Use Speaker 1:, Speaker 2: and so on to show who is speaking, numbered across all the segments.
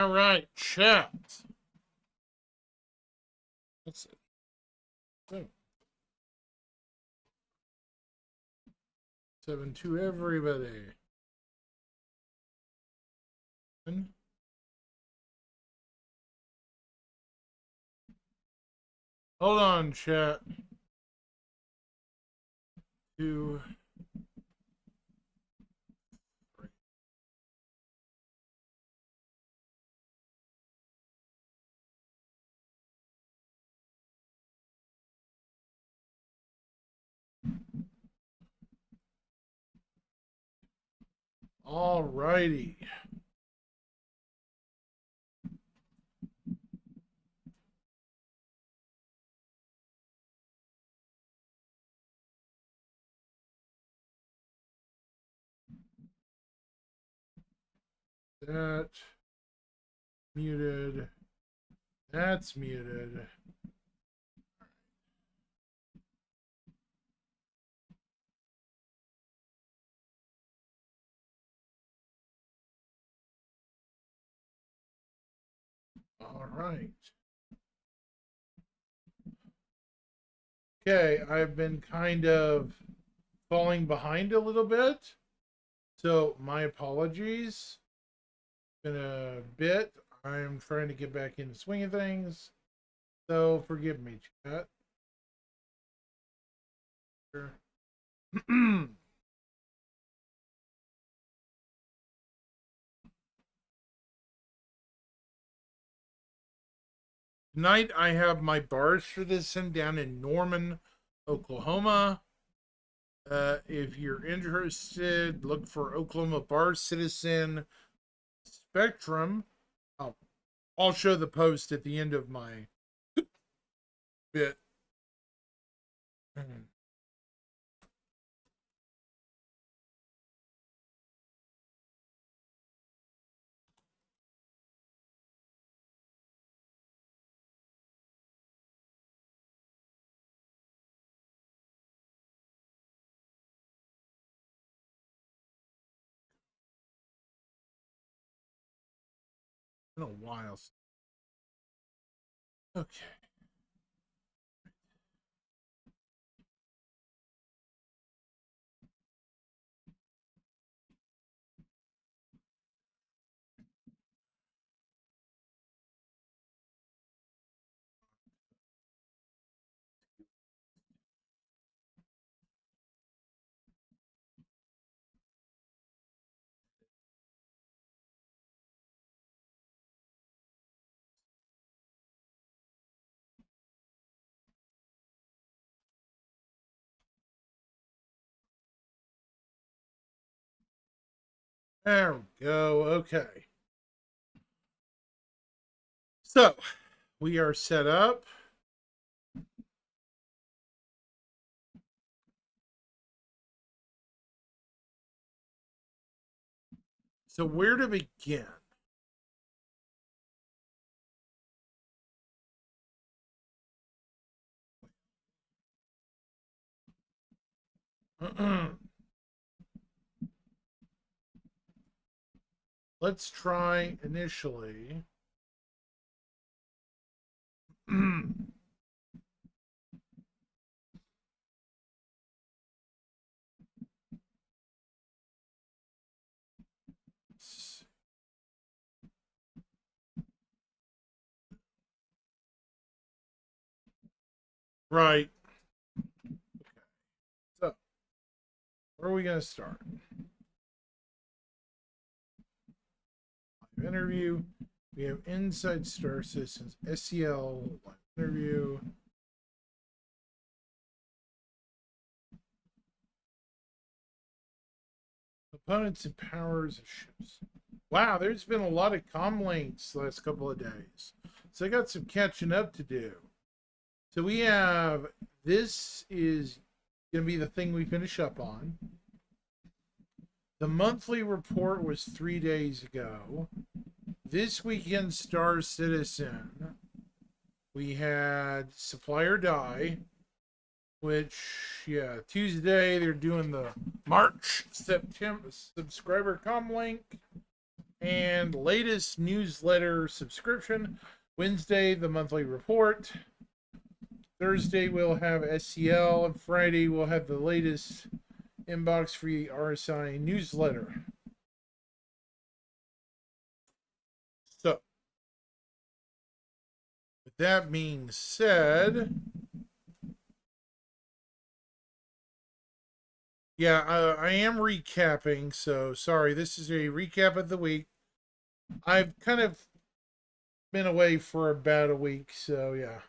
Speaker 1: All right, chat. That's it. Boom. 7 to everybody. Hold on, chat. 2, 3. All righty. That muted. That's muted. All right. Okay, I've been kind of falling behind a little bit. So my apologies. Been a bit. I'm trying to get back in the swing of things. So forgive me, chat. Tonight I have my bar citizen down in Norman, Oklahoma. If you're interested, look for Oklahoma Bar Citizen Spectrum. I'll show the post at the end of my bit. Been a while. Okay. There we go. Okay. So we are set up. So where to begin? Let's try initially. Right. Okay. So, where are we going to start? Live interview. We have Inside Star Systems, SEL, live interview. Opponents and powers of ships. Wow, there's been a lot of comm links the last couple of days. So I got some catching up to do. So we have, this is going to be the thing we finish up on. The monthly report was 3 days ago. This weekend, Star Citizen, we had Supply or Die, which, yeah, Tuesday they're doing the March September subscriber comm link. and latest newsletter subscription. Wednesday, the monthly report. Thursday, we'll have SCL, and Friday, we'll have the latest inbox free RSI newsletter. So, with that being said, yeah, I am recapping, so sorry. This is a recap of the week. I've kind of been away for about a week, so yeah.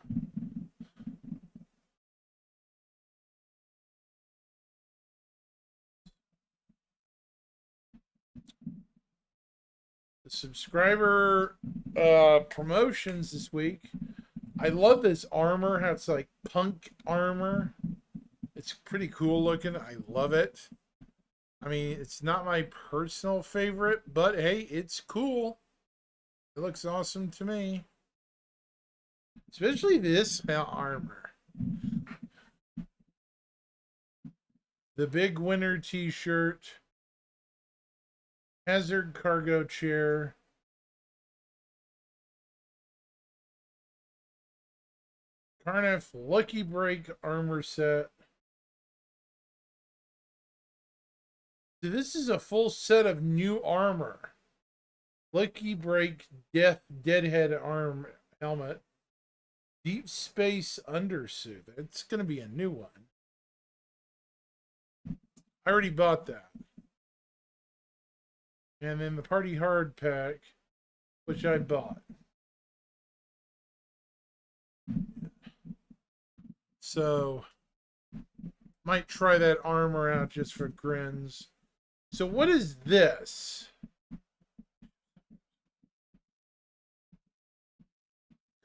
Speaker 1: The subscriber promotions this week. I love this armor, how it's like punk armor. It's pretty cool looking. I love it. I mean, it's not my personal favorite, but hey, it's cool. It looks awesome to me. Especially this armor. The big winter t-shirt. Hazard cargo chair. Carnif Lucky Break armor set. So this is a full set of new armor. Lucky Break Deadhead arm helmet. Deep Space undersuit. It's going to be a new one. I already bought that. And then the Party Hard pack, which I bought. So, might try that armor out just for grins. So what is this?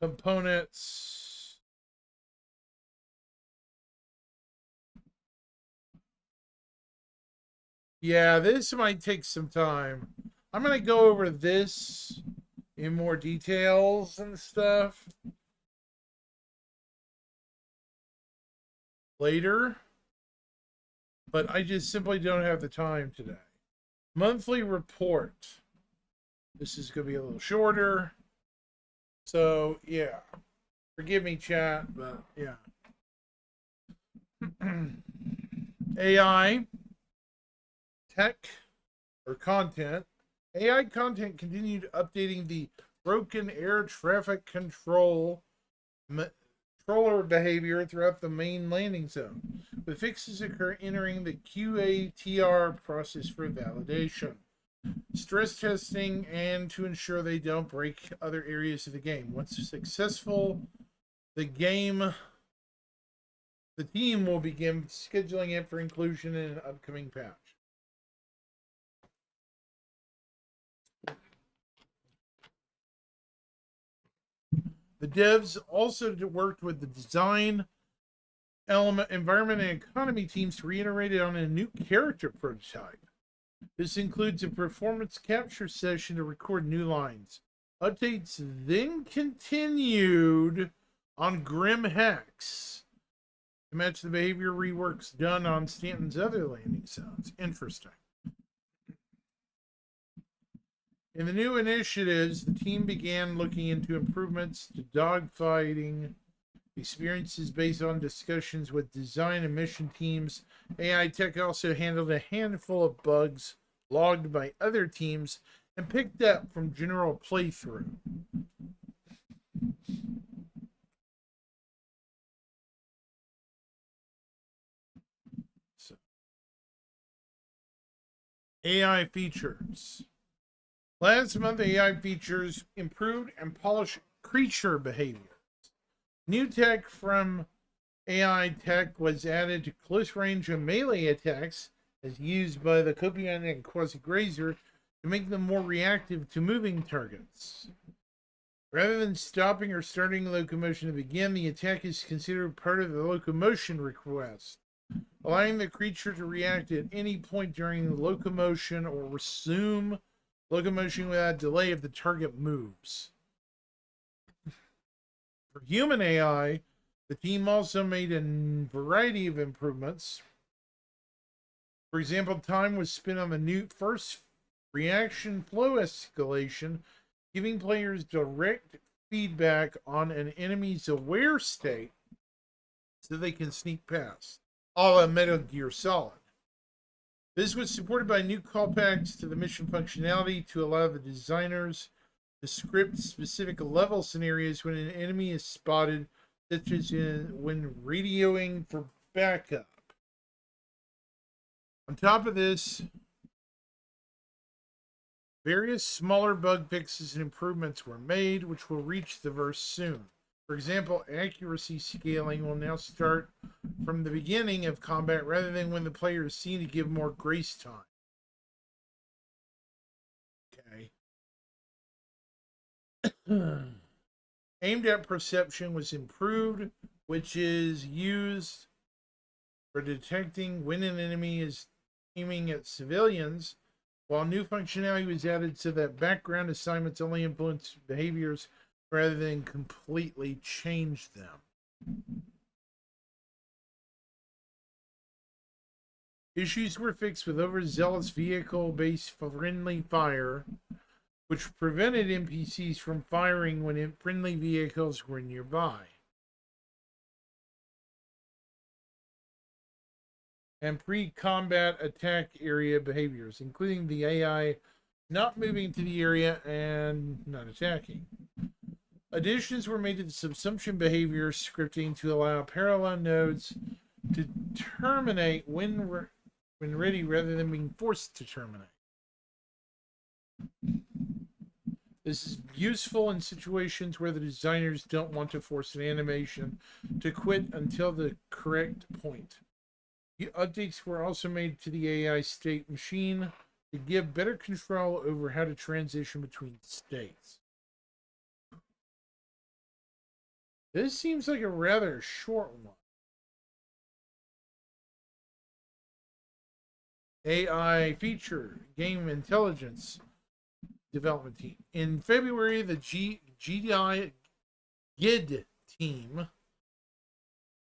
Speaker 1: Components. Yeah, this might take some time. I'm going to go over this in more details and stuff later. But I just simply don't have the time today. Monthly report. This is going to be a little shorter. So, yeah. Forgive me, chat, but yeah. AI, tech, or content. AI content continued updating the broken air traffic controller behavior throughout the main landing zone, with fixes entering the QATR process for validation, stress testing, and to ensure they don't break other areas of the game. Once successful, the team will begin scheduling it for inclusion in an upcoming patch. The devs also worked with the design, element, environment, and economy teams to reiterate on a new character prototype. This includes a performance capture session to record new lines. Updates then continued on Grim Hex to match the behavior reworks done on Stanton's other landing zones. Interesting. In the new initiatives, the team began looking into improvements to dogfighting experiences based on discussions with design and mission teams. AI Tech also handled a handful of bugs logged by other teams and picked up from general playthrough. So, AI features. Last month, AI features improved and polished creature behavior. New tech from AI Tech was added to close range and melee attacks as used by the Copian and Quasi-Grazer to make them more reactive to moving targets. Rather than stopping or starting locomotion to begin, the attack is considered part of the locomotion request, allowing the creature to react at any point during the locomotion or resume locomotion without delay if the target moves. For human AI, the team also made a variety of improvements. For example, time was spent on the new first reaction flow escalation, giving players direct feedback on an enemy's aware state so they can sneak past. A la Metal Gear Solid. This was supported by new callbacks to the mission functionality to allow the designers to script specific level scenarios when an enemy is spotted, such as when radioing for backup. On top of this, various smaller bug fixes and improvements were made, which will reach the verse soon. For example, accuracy scaling will now start from the beginning of combat rather than when the player is seen to give more grace time. Okay. Aimed at perception was improved, which is used for detecting when an enemy is aiming at civilians, while new functionality was added so that background assignments only influence behaviors rather than completely change them. Issues were fixed with overzealous vehicle-based friendly fire, which prevented NPCs from firing when friendly vehicles were nearby. And pre-combat attack area behaviors, including the AI not moving to the area and not attacking. Additions were made to the subsumption behavior scripting to allow parallel nodes to terminate when ready rather than being forced to terminate. This is useful in situations where the designers don't want to force an animation to quit until the correct point. The updates were also made to the AI state machine to give better control over how to transition between states. This seems like a rather short one. AI feature, game intelligence development team. In February, the GID team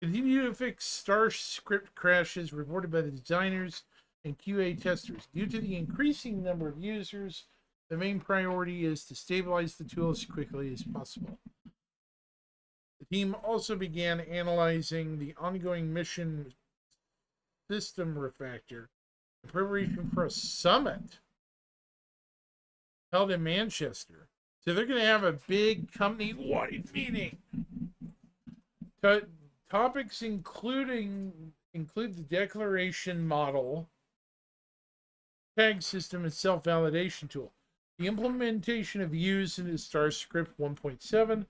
Speaker 1: continued to fix star script crashes reported by the designers and QA testers. Due to the increasing number of users, the main priority is to stabilize the tool as quickly as possible. The team also began analyzing the ongoing mission system refactor in preparation for a summit held in Manchester. So they're going to have a big company-wide meeting. Topics include the declaration model, tag system, and self-validation tool. The implementation of views into StarScript 1.7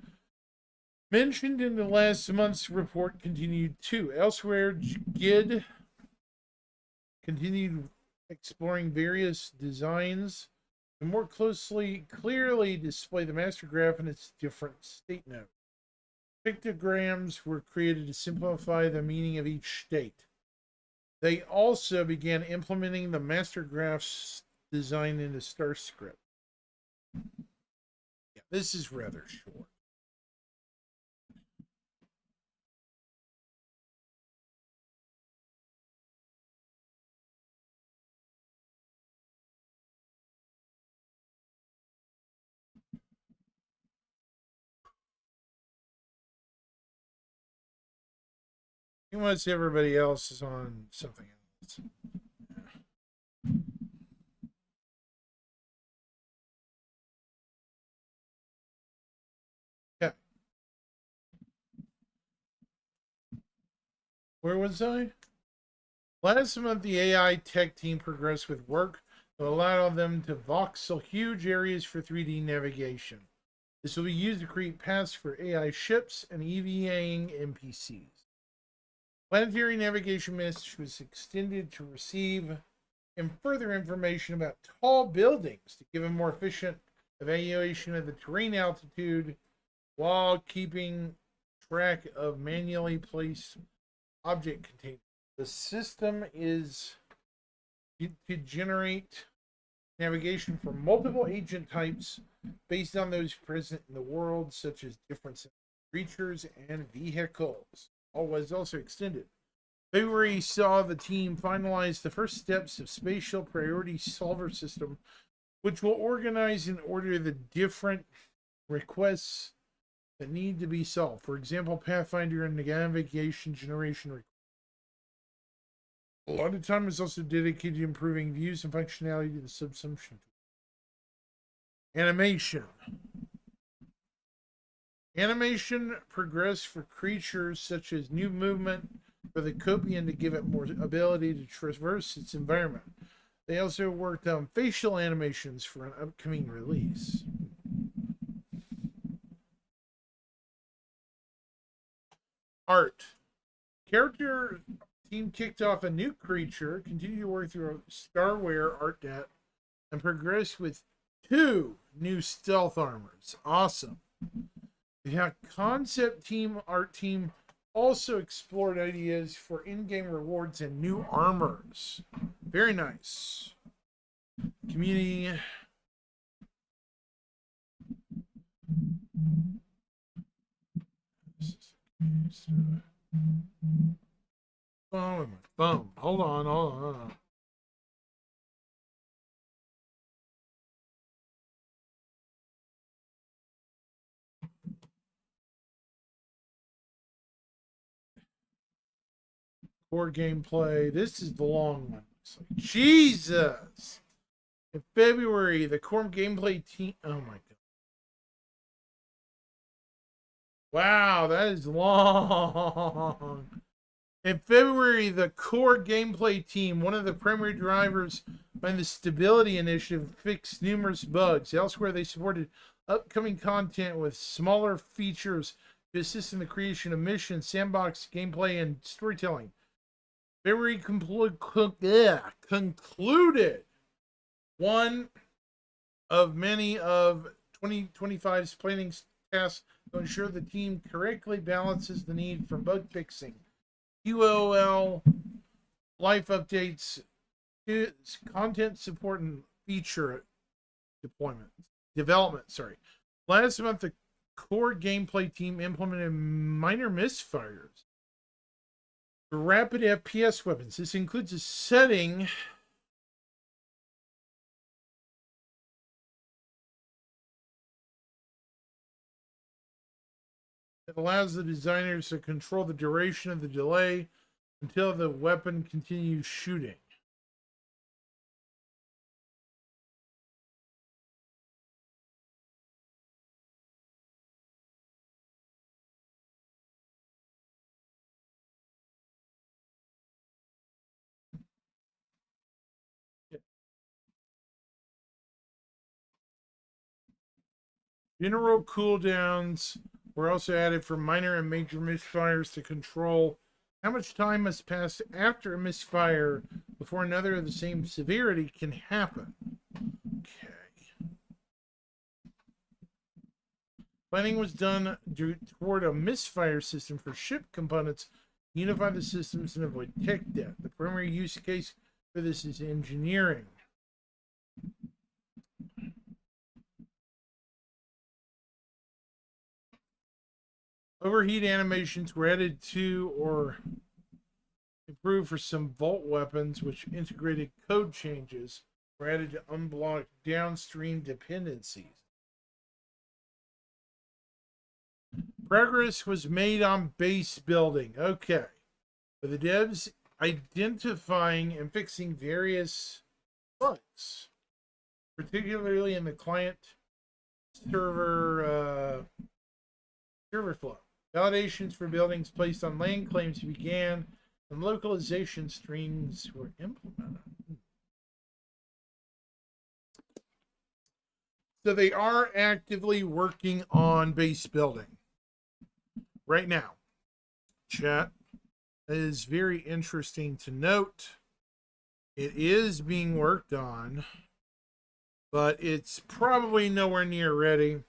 Speaker 1: mentioned in the last month's report continued too. Elsewhere, GID continued exploring various designs to more clearly display the master graph and its different state nodes. Pictograms were created to simplify the meaning of each state. They also began implementing the master graphs design into StarScript. Yeah, this is rather short. Unless everybody else is on something else. Yeah. Where was I? Last month, the AI tech team progressed with work that allowed them to voxel huge areas for 3D navigation. This will be used to create paths for AI ships and EVAing NPCs. Planetary navigation message was extended to receive and further information about tall buildings to give a more efficient evaluation of the terrain altitude while keeping track of manually placed object containers. The system is to generate navigation for multiple agent types based on those present in the world, such as different creatures and vehicles. All was also extended. February saw the team finalize the first steps of Spatial Priority Solver System which will organize and order the different requests that need to be solved. For example, Pathfinder and navigation generation. A lot of time is also dedicated to improving views and functionality of the subsumption. Animation. Animation progress for creatures such as new movement for the Copian to give it more ability to traverse its environment. They also worked on facial animations for an upcoming release. Art. Character team kicked off a new creature, continued to work through a Starware art debt, and progressed with 2 new stealth armors. Awesome. The concept team, art team, also explored ideas for in-game rewards and new armors. Very nice. Community. Oh, my phone. Hold on. Core gameplay. This is the long one. Jesus! In February, the core gameplay team. Oh my god. Wow, that is long. In February, the core gameplay team, one of the primary drivers behind the stability initiative, fixed numerous bugs. Elsewhere, they supported upcoming content with smaller features to assist in the creation of missions, sandbox gameplay, and storytelling. February concluded one of many of 2025's planning tasks to ensure the team correctly balances the need for bug fixing, QOL, life updates, content support, and feature development. Last month, the core gameplay team implemented minor misfires for rapid FPS weapons. This includes a setting that allows the designers to control the duration of the delay until the weapon continues shooting. General cooldowns were also added for minor and major misfires to control how much time must pass after a misfire before another of the same severity can happen. Okay. Planning was done toward a misfire system for ship components, unify the systems, and avoid tech debt. The primary use case for this is engineering. Overheat animations were added to or improved for some Vault weapons, which integrated code changes were added to unblock downstream dependencies. Progress was made on base building. Okay. With the devs identifying and fixing various bugs, particularly in the client server flow. Validations for buildings placed on land claims began, and localization streams were implemented. So they are actively working on base building right now. Chat, it is very interesting to note. It is being worked on, but it's probably nowhere near ready.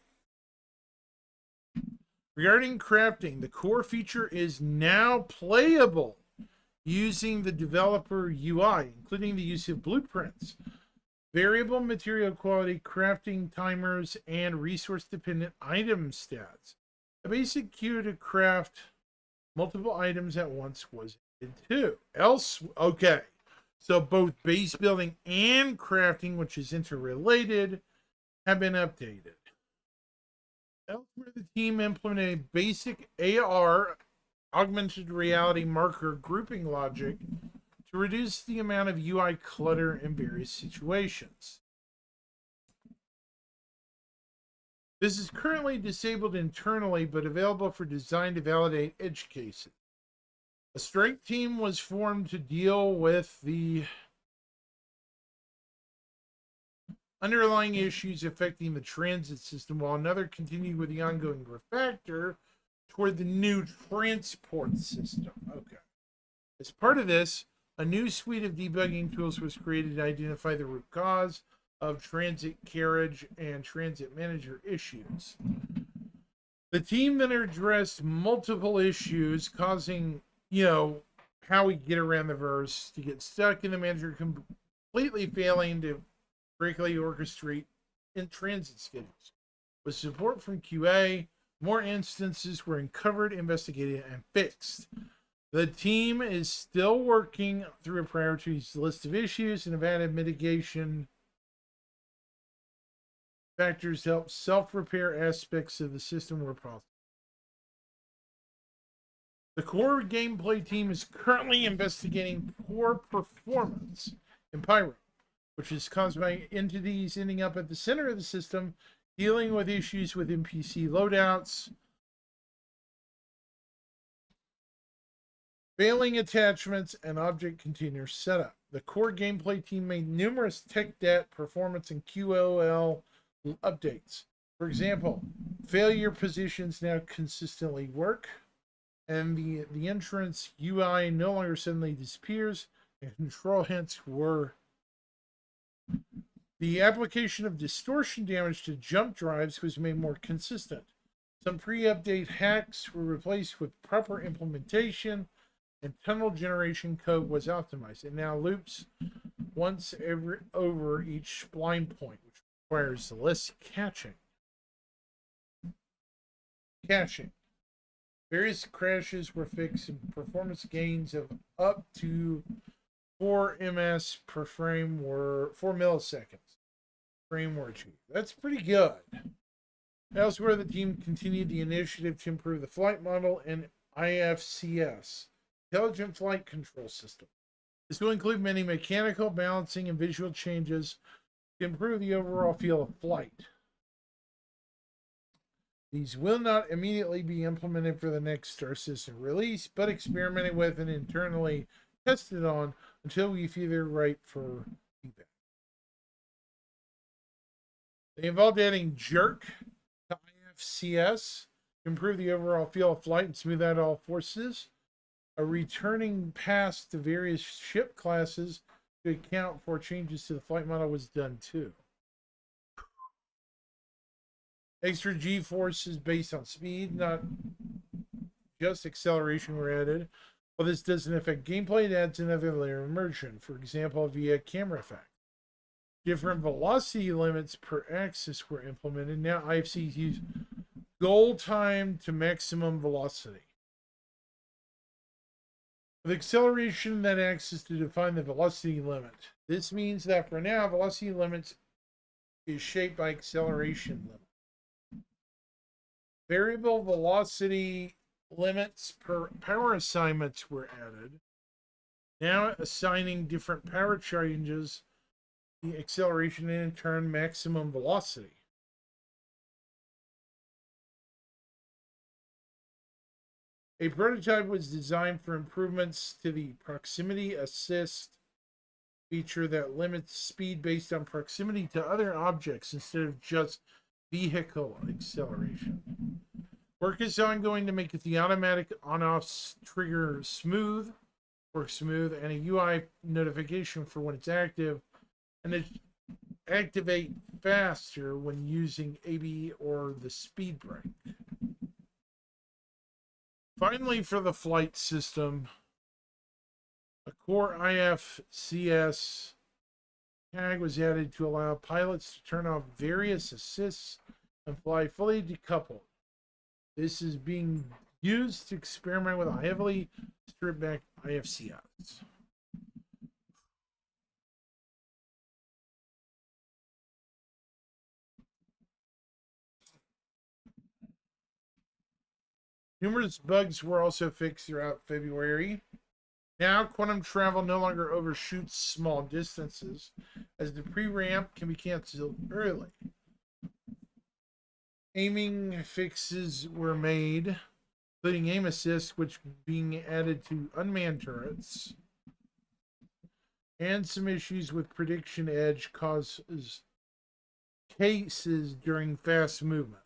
Speaker 1: Regarding crafting, the core feature is now playable using the developer UI, including the use of blueprints, variable material quality, crafting timers, and resource-dependent item stats. A basic queue to craft multiple items at once was added too. Okay, So both base building and crafting, which is interrelated, have been updated. Elsewhere, the team implemented basic AR, augmented reality marker grouping logic to reduce the amount of UI clutter in various situations. This is currently disabled internally, but available for design to validate edge cases. A strike team was formed to deal with the underlying issues affecting the transit system, while another continued with the ongoing refactor toward the new transport system. Okay. As part of this, a new suite of debugging tools was created to identify the root cause of transit carriage and transit manager issues. The team then addressed multiple issues causing, how we get around the verse to get stuck in the manager completely failing to correctly orchestrate in transit schedules. With support from QA, more instances were uncovered, investigated, and fixed. The team is still working through a priorities list of issues and have added mitigation factors to help self-repair aspects of the system where possible. The core gameplay team is currently investigating poor performance in Pyro, which is caused by entities ending up at the center of the system, dealing with issues with NPC loadouts, failing attachments, and object container setup. The core gameplay team made numerous tech debt, performance, and QoL updates. For example, failure positions now consistently work, and the entrance UI no longer suddenly disappears, and control hints were. The application of distortion damage to jump drives was made more consistent. Some pre-update hacks were replaced with proper implementation, and tunnel generation code was optimized. It now loops once over each spline point, which requires less caching. Various crashes were fixed and performance gains of up to 4 ms per frame were 4 milliseconds. Frame were achieved. That's pretty good. Elsewhere, the team continued the initiative to improve the flight model and IFCS, Intelligent Flight Control System. This will include many mechanical, balancing, and visual changes to improve the overall feel of flight. These will not immediately be implemented for the next Star System release, but experimented with and internally tested on until we feel they're right for feedback. They involved adding jerk to IFCS to improve the overall feel of flight and smooth out all forces. A returning pass to various ship classes to account for changes to the flight model was done too. Extra G-forces based on speed, not just acceleration, were added. While this doesn't affect gameplay, it adds another layer of immersion, for example, via camera effect. Different velocity limits per axis were implemented. Now IFCs use goal time to maximum velocity. With acceleration in that axis to define the velocity limit. This means that for now, velocity limits is shaped by acceleration limit. Variable velocity limits per power assignments were added. Now assigning different power changes the acceleration and in turn maximum velocity. A prototype was designed for improvements to the proximity assist feature that limits speed based on proximity to other objects instead of just vehicle acceleration. Work is ongoing to make the automatic on-off trigger work smooth, and a UI notification for when it's active, and it activate faster when using AB or the speed brake. Finally, for the flight system, a core IFCS tag was added to allow pilots to turn off various assists and fly fully decoupled. This is being used to experiment with a heavily stripped back IFCS. Numerous bugs were also fixed throughout February. Now, quantum travel no longer overshoots small distances, as the pre-ramp can be canceled early. Aiming fixes were made, including aim assist, which being added to unmanned turrets, and some issues with prediction edge causes cases during fast movement.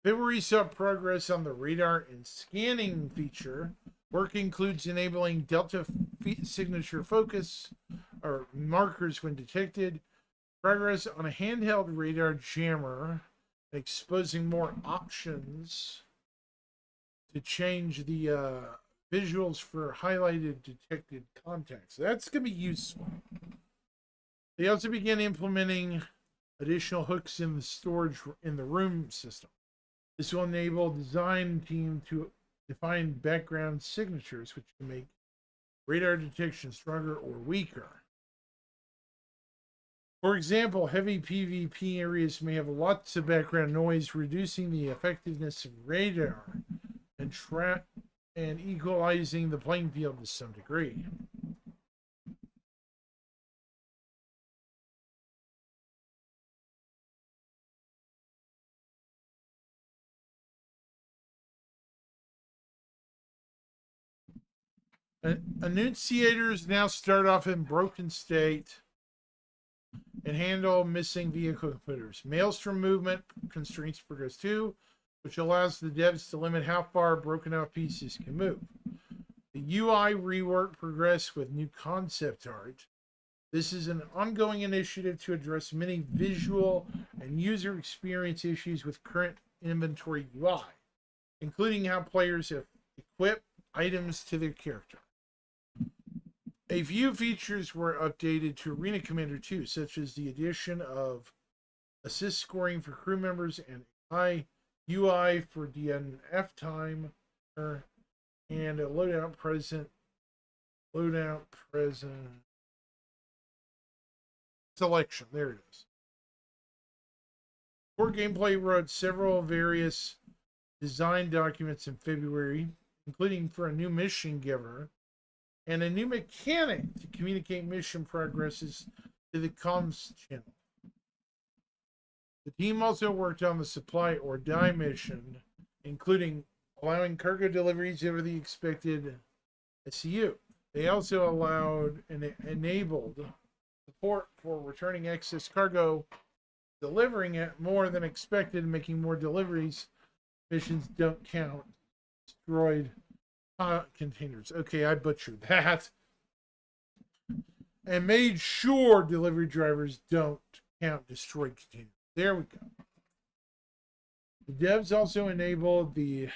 Speaker 1: February saw progress on the radar and scanning feature. Work includes enabling delta signature focus or markers when detected, progress on a handheld radar jammer, exposing more options to change the visuals for highlighted detected contacts. That's going to be useful. They also began implementing additional hooks in the storage in the room system. This will enable design team to define background signatures, which can make radar detection stronger or weaker. For example, heavy PvP areas may have lots of background noise, reducing the effectiveness of radar and equalizing the playing field to some degree. Annunciators now start off in broken state and handle missing vehicle computers. Maelstrom movement constraints progress too, which allows the devs to limit how far broken out pieces can move. The UI rework progressed with new concept art. This is an ongoing initiative to address many visual and user experience issues with current inventory UI, including how players have equipped items to their character. A few features were updated to Arena Commander 2, such as the addition of assist scoring for crew members and high UI for DNF time, and a loadout present selection. There it is. Core Gameplay wrote several various design documents in February, including for a new mission giver and a new mechanic to communicate mission progresses to the comms channel. The team also worked on the supply or die mission, including allowing cargo deliveries over the expected SCU. They also allowed and enabled support for returning excess cargo, delivering it more than expected, making more deliveries. Missions don't count. Destroyed containers. Okay, I butchered that. And made sure delivery drivers don't count destroyed containers. There we go. The devs also enabled the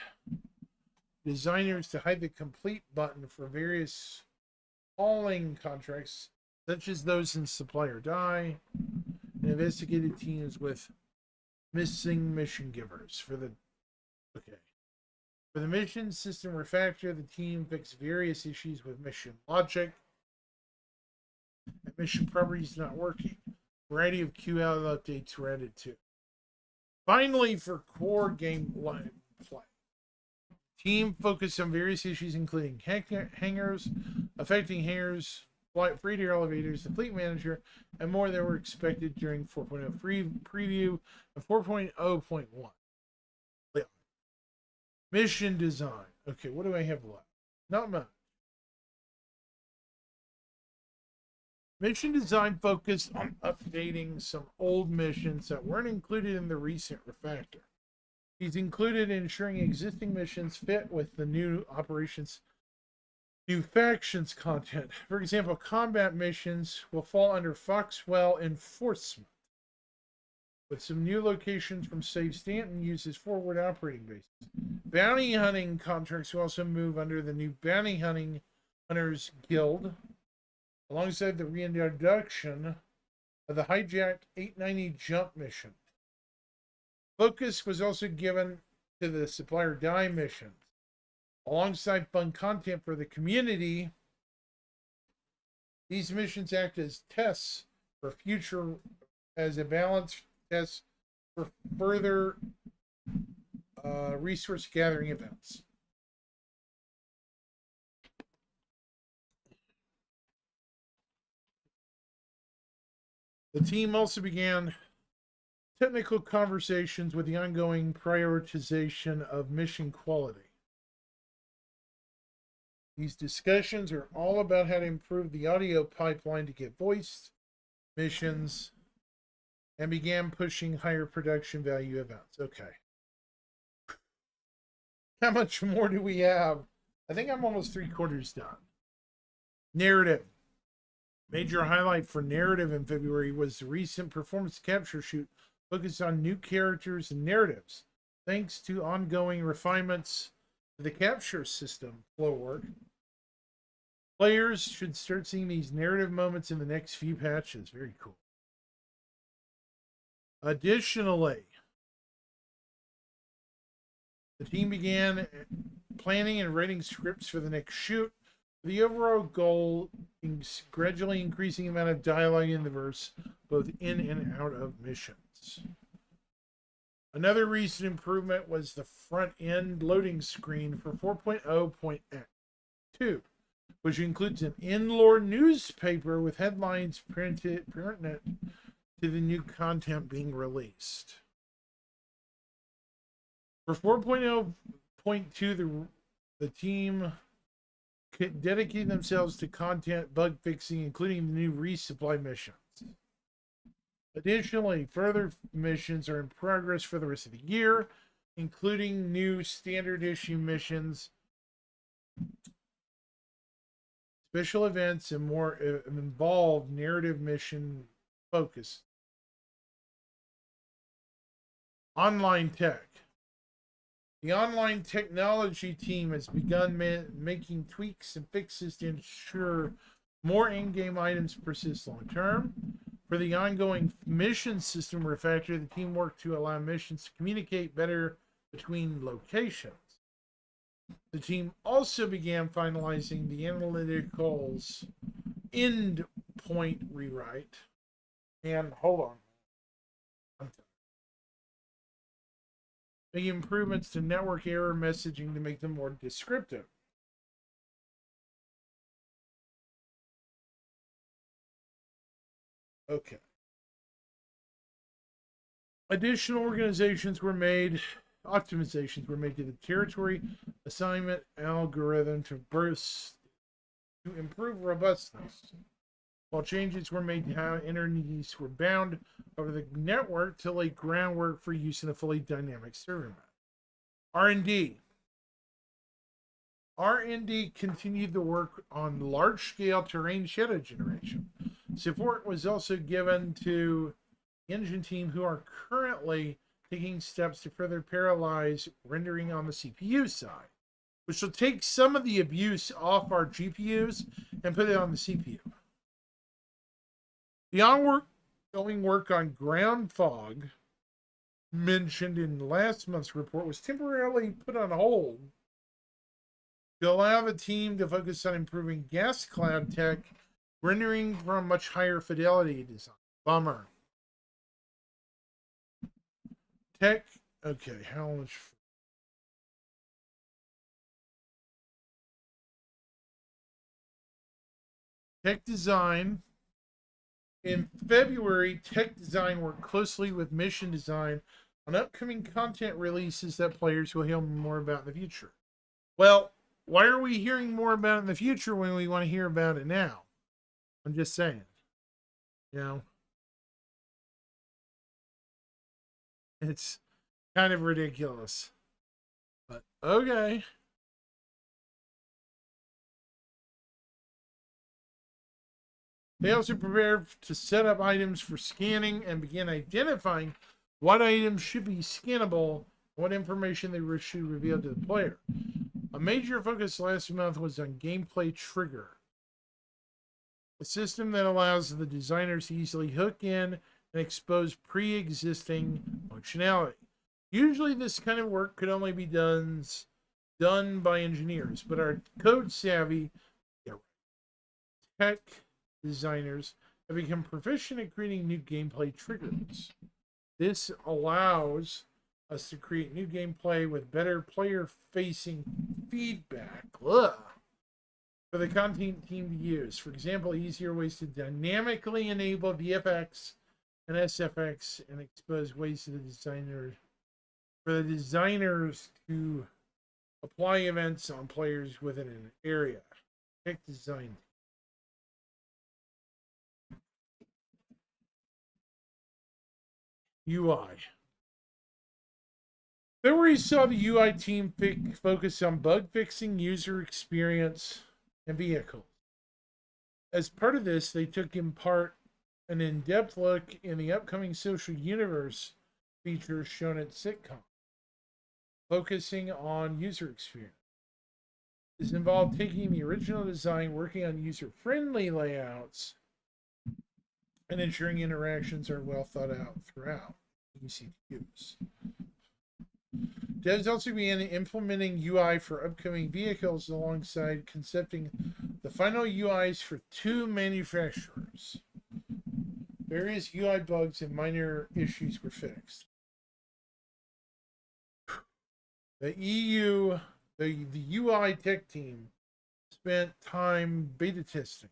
Speaker 1: designers to hide the complete button for various hauling contracts, such as those in Supply or Die, and investigated teams with missing mission givers for the mission system refactor. The team fixed various issues with mission logic and mission properties not working. A variety of QL updates were added too. Finally, for core gameplay, team focused on various issues including hangars, affecting hangars, freighter elevators, the fleet manager, and more that were expected during 4.0 preview and 4.0.1. Mission design. Okay, what do I have left? Not much. Mission design focused on updating some old missions that weren't included in the recent refactor. He's included in ensuring existing missions fit with the new operations, new factions content. For example, combat missions will fall under Foxwell Enforcement, with some new locations from Save Stanton uses forward operating bases. Bounty hunting contracts will also move under the new Bounty Hunters Guild, alongside the reintroduction of the hijacked 890 jump mission. Focus was also given to the supplier die missions. Alongside fun content for the community, these missions act as tests for future, as a balanced test for further resource gathering events. The team also began technical conversations with the ongoing prioritization of mission quality. These discussions are all about how to improve the audio pipeline to get voiced missions and began pushing higher production value events. Okay. How much more do we have? I think I'm almost 3/4 done. Narrative. Major highlight for narrative in February was the recent performance capture shoot focused on new characters and narratives. Thanks to ongoing refinements to the capture system flow work, players should start seeing these narrative moments in the next few patches. Very cool. Additionally, the team began planning and writing scripts for the next shoot. The overall goal is gradually increasing amount of dialogue in the verse, both in and out of missions. Another recent improvement was the front end loading screen for 4.0.2, which includes an in-lore newspaper with headlines printed pertinent to the new content being released. For 4.0.2, the team dedicate themselves to content bug fixing, including the new resupply missions. Additionally, further missions are in progress for the rest of the year, including new standard issue missions, special events, and more involved narrative mission focus. Online tech. The online technology team has begun making tweaks and fixes to ensure more in-game items persist long term. For the ongoing mission system refactor, the team worked to allow missions to communicate better between locations. The team also began finalizing the analyticals endpoint rewrite. And hold on. Making improvements to network error messaging to make them more descriptive. Okay. Additional optimizations were made to the territory assignment algorithm to improve robustness, while changes were made to how entities were bound over the network to lay groundwork for use in a fully dynamic server map. R&D continued the work on large-scale terrain shadow generation. Support was also given to the engine team, who are currently taking steps to further parallelize rendering on the CPU side, which will take some of the abuse off our GPUs and put it on the CPU. The ongoing work on ground fog mentioned in last month's report was temporarily put on hold to allow the team to focus on improving gas cloud tech, rendering from much higher fidelity design. Bummer. Tech, okay, how much? Tech design. In February, Tech Design worked closely with Mission Design on upcoming content releases that players will hear more about in the future. Well, why are we hearing more about it in the future when we want to hear about it now? I'm just saying. You know? It's kind of ridiculous. But okay. They also prepared to set up items for scanning and begin identifying what items should be scannable, what information they should reveal to the player. A major focus last month was on gameplay trigger, a system that allows the designers to easily hook in and expose pre-existing functionality. Usually this kind of work could only be done by engineers, but our code-savvy tech designers have become proficient at creating new gameplay triggers. This allows us to create new gameplay with better player-facing feedback. Ugh. For the content team to use. For example, easier ways to dynamically enable VFX and SFX and expose ways to the designers for the designers to apply events on players within an area. Tech design. UI. February saw the UI team focus on bug fixing, user experience, and vehicles. As part of this, they took in part an in-depth look in the upcoming social universe features shown at SitCon, focusing on user experience. This involved taking the original design, working on user-friendly layouts, and ensuring interactions are well thought out throughout, easy to use. Devs also began implementing UI for upcoming vehicles alongside concepting the final UIs for 2 manufacturers. Various UI bugs and minor issues were fixed. The UI tech team spent time beta testing,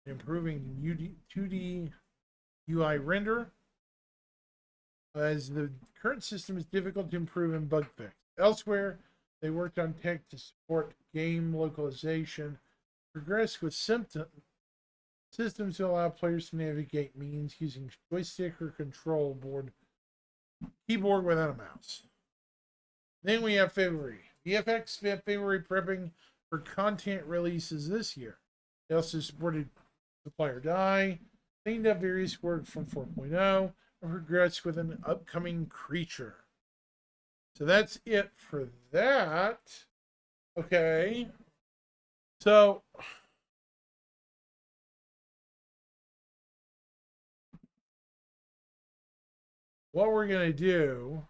Speaker 1: improving 2D UI render, as the current system is difficult to improve and bug fix. Elsewhere, they worked on tech to support game localization, progress with systems to allow players to navigate menus using joystick or control board keyboard without a mouse. Then we have February. VFX spent February prepping for content releases this year. They also supported Supplier Die, cleaned up various work from 4.0, and progressed with an upcoming creature. So that's it for that. Okay. So what we're going to do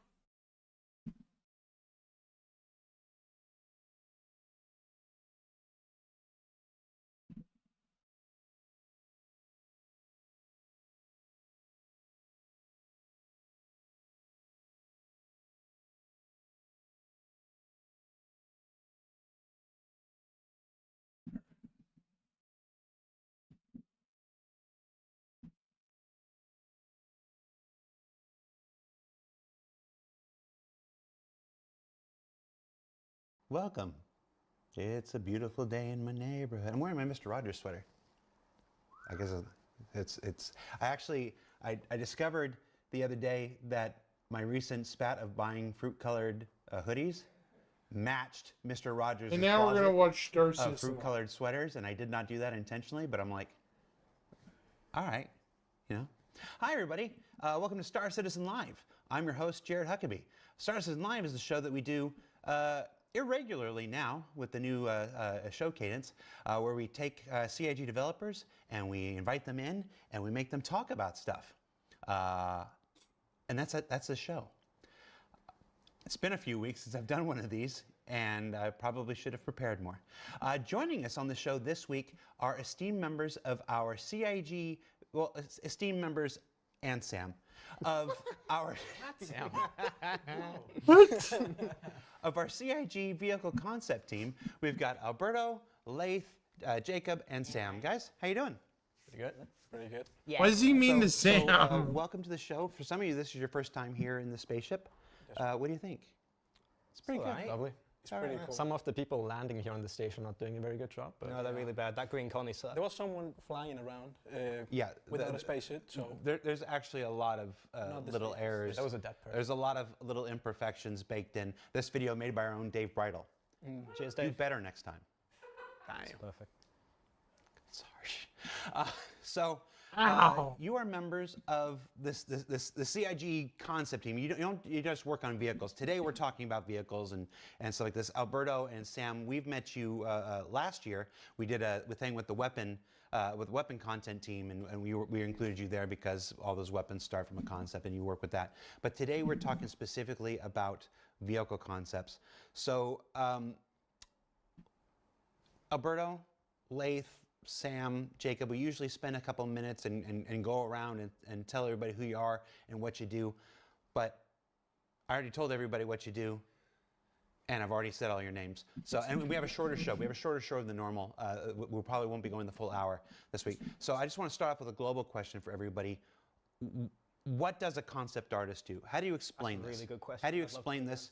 Speaker 2: Welcome. It's a beautiful day in my neighborhood. I'm wearing my Mr. Rogers sweater. I guess I discovered the other day that my recent spat of buying fruit-colored hoodies matched Mr. Rogers'
Speaker 1: and now we're going to watch Star System.
Speaker 2: Fruit-colored sweaters, and I did not do that intentionally, but I'm like, all right, you know. Hi, everybody. Welcome to Star Citizen Live. I'm your host, Jared Huckabee. Star Citizen Live is the show that we do irregularly now with the new show cadence, where we take CIG developers and we invite them in and we make them talk about stuff. And that's the show. It's been a few weeks since I've done one of these, and I probably should have prepared more. Joining us on the show this week are esteemed members of our CIG, well, esteemed members and Sam, of our
Speaker 3: Sam.
Speaker 2: of our CIG vehicle concept team. We've got Alberto, Laith, Jacob, and Sam. Guys, how you doing?
Speaker 3: Pretty good. Pretty good.
Speaker 1: Yeah. What does he mean to Sam?
Speaker 2: Welcome to the show. For some of you, this is your first time here in the spaceship. What do you think? It's pretty good.
Speaker 3: Right. Lovely.
Speaker 4: It's pretty cool.
Speaker 3: Some of the people landing here on the station are not doing a very good job. But
Speaker 4: No, they're really bad. That green connie sucks. There was someone flying around
Speaker 2: Yeah,
Speaker 4: without a spacesuit, so...
Speaker 2: there's actually a lot of little errors.
Speaker 3: That was a dead person.
Speaker 2: There's a lot of little imperfections baked in. This video made by our own Dave Bridle.
Speaker 4: Cheers,
Speaker 2: Do
Speaker 4: Dave.
Speaker 2: better next time.
Speaker 3: That's perfect.
Speaker 2: It's harsh. You are members of the CIG concept team. You just work on vehicles. Today we're talking about vehicles and stuff like this. Alberto and Sam, we've met you last year. We did a thing with the weapon content team, and we included you there because all those weapons start from a concept, and you work with that. But today we're talking specifically about vehicle concepts. So Alberto, Laith, Sam, Jacob, we usually spend a couple minutes and go around and tell everybody who you are and what you do. But I already told everybody what you do, and I've already said all your names. So, and we have a shorter show. We have a shorter show than normal. We probably won't be going the full hour this week. So I just want to start off with a global question for everybody. What does a concept artist do? How do you explain
Speaker 4: That's a
Speaker 2: this?
Speaker 4: really good question.
Speaker 2: How do you
Speaker 4: I'd love to
Speaker 2: explain
Speaker 4: hear
Speaker 2: this?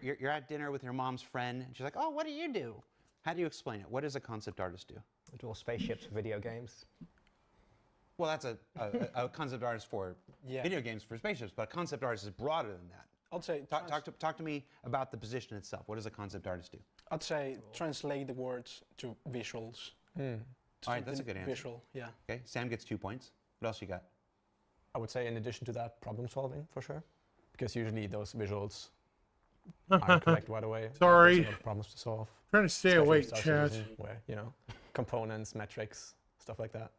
Speaker 4: that
Speaker 2: You're at dinner with your mom's friend, and she's like, "Oh, what do you do?" How do you explain it? What does a concept artist do?
Speaker 4: I draw spaceships for video games.
Speaker 2: Well, that's a concept artist for
Speaker 4: Yeah.
Speaker 2: video games for spaceships, but a concept artist is broader than that.
Speaker 4: I'd say
Speaker 2: Talk to me about the position itself. What does a concept artist do?
Speaker 4: I'd say translate the words to visuals.
Speaker 2: All right, that's a good answer.
Speaker 4: Visual, yeah.
Speaker 2: Okay, Sam gets 2 points. What else you got?
Speaker 3: I would say in addition to that, problem solving for sure. Because usually those visuals aren't correct right away.
Speaker 1: Sorry.
Speaker 3: There's a lot of problems to solve.
Speaker 1: Trying to stay
Speaker 3: Especially
Speaker 1: awake,
Speaker 3: Star
Speaker 1: chat.
Speaker 3: Citizen, where, you know, components, metrics, stuff like that.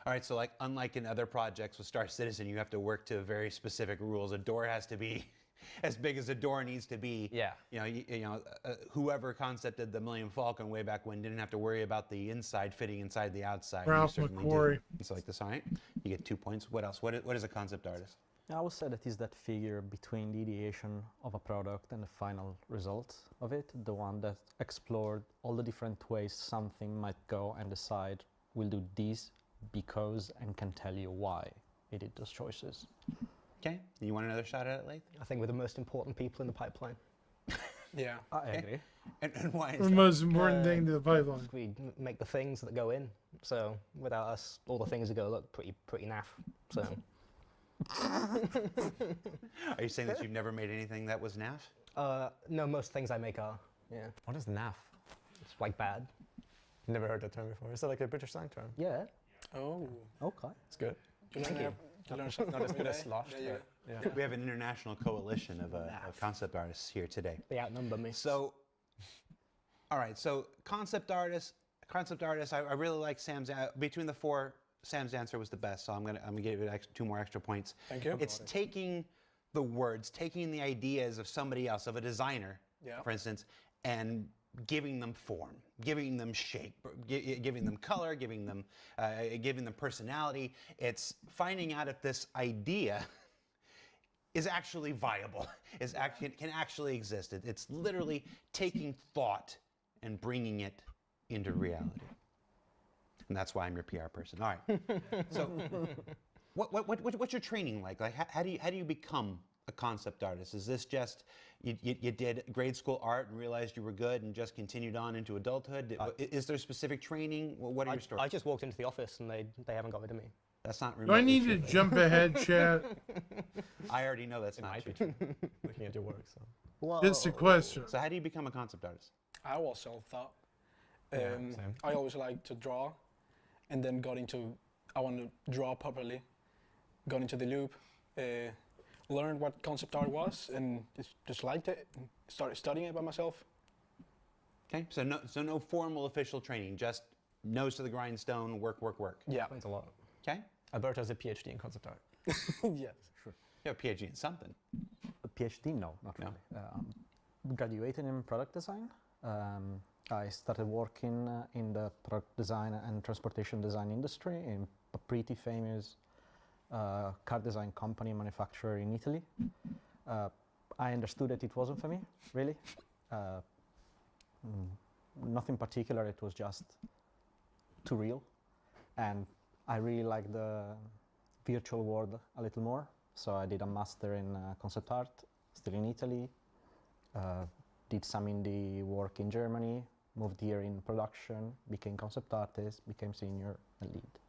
Speaker 2: All right, so like unlike in other projects with Star Citizen, you have to work to very specific rules. A door has to be as big as a door needs to be.
Speaker 3: Yeah.
Speaker 2: Whoever concepted the Millennium Falcon way back when didn't have to worry about the inside fitting inside the outside. You
Speaker 1: Ralph
Speaker 2: certainly do.
Speaker 1: McQuarrie.
Speaker 2: It's like this, all right? You get 2 points. What else? What is a concept artist?
Speaker 5: I would say that is that figure between the ideation of a product and the final result of it, the one that explored all the different ways something might go and decide we'll do this because and can tell you why it did those choices.
Speaker 2: Okay, you want another shot at it, Laith?
Speaker 4: I think we're the most important people in the pipeline. Yeah.
Speaker 5: I agree.
Speaker 2: And why is
Speaker 1: The
Speaker 2: that?
Speaker 1: most important thing to the pipeline.
Speaker 4: We make the things that go in. So without us, all the things that go look pretty naff. So
Speaker 2: Are you saying that you've never made anything that was naff?
Speaker 4: no, most things I make are. Yeah.
Speaker 3: What is NAF?
Speaker 4: It's like bad.
Speaker 3: Never heard that term before. Is that like a British slang term?
Speaker 5: Yeah,
Speaker 4: Oh.
Speaker 5: okay.
Speaker 3: It's good.
Speaker 4: You learn something
Speaker 3: Not as good as
Speaker 4: today.
Speaker 3: sloshed,
Speaker 4: Yeah,
Speaker 3: but yeah.
Speaker 2: We have an international coalition of concept artists here today.
Speaker 4: They outnumber me.
Speaker 2: So, all right. So concept artist. I really like Sam's. Between the four, Sam's answer was the best. So I'm gonna give it 2 more extra points.
Speaker 4: Thank you.
Speaker 2: It's taking the words, taking the ideas of somebody else, of a designer,
Speaker 4: Yeah.
Speaker 2: for instance, and giving them form, giving them shape, giving them color, giving them personality. It's finding out if this idea is actually viable, can actually exist. It's literally taking thought and bringing it into reality. And that's why I'm your PR person. All right. So, what's your training like? Like, how do you become a concept artist? Is this just you did grade school art and realized you were good and just continued on into adulthood? Is there specific training? What are your stories?
Speaker 4: I just walked into the office and they haven't got rid of me.
Speaker 2: That's not
Speaker 1: Do I
Speaker 2: remotely
Speaker 1: need
Speaker 2: true.
Speaker 1: to jump ahead, chat?
Speaker 2: I already know that's
Speaker 3: It
Speaker 2: not
Speaker 3: might be
Speaker 2: true.
Speaker 3: true. Looking at your work, so.
Speaker 4: Whoa.
Speaker 1: Just a question.
Speaker 2: So how do you become a concept artist?
Speaker 4: I was self-taught.
Speaker 3: Yeah, same.
Speaker 4: I always liked to draw, and then I want to draw properly. Got into the loop, learned what concept art was, and just liked it. And started studying it by myself.
Speaker 2: Okay, so no formal official training, just nose to the grindstone, work.
Speaker 4: Yeah.
Speaker 5: Explains a lot.
Speaker 2: Okay,
Speaker 3: Alberto has a PhD in concept art.
Speaker 4: Yes.
Speaker 2: you have a PhD in something.
Speaker 5: A PhD? No, not
Speaker 2: No.
Speaker 5: really. Graduated in product design. I started working in the product design and transportation design industry in a pretty famous car design company manufacturer in Italy. I understood that it wasn't for me, really. Nothing particular, it was just too real. And I really like the virtual world a little more. So I did a master in concept art, still in Italy. Did some indie work in Germany, moved here in production, became concept artist, became senior and lead.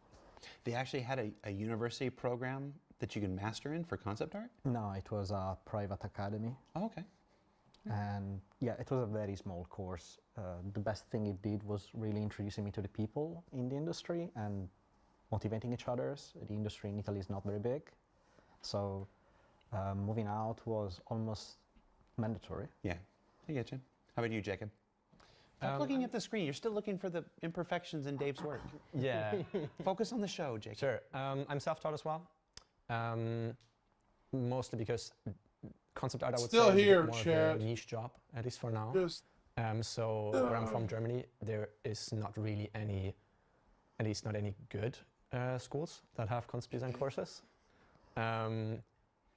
Speaker 2: They actually had a university program that you can master in for concept art?
Speaker 5: No, it was a private academy.
Speaker 2: Oh, okay.
Speaker 5: And yeah, it was a very small course. The best thing it did was really introducing me to the people in the industry and motivating each other. The industry in Italy is not very big. So moving out was almost mandatory.
Speaker 2: Yeah, I get you. How about you, Jacob? Stop looking at the screen. You're still looking for the imperfections in Dave's work.
Speaker 3: Yeah,
Speaker 2: Focus on the show, Jacob.
Speaker 3: sure. I'm self-taught as well. Mostly because concept art, I would
Speaker 1: Still
Speaker 3: say, is a
Speaker 1: here,
Speaker 3: bit more
Speaker 1: Chad.
Speaker 3: of a niche job, at least for now.
Speaker 1: Just
Speaker 3: So where I'm from, Germany, there is not really any, at least not any good schools that have concept design courses.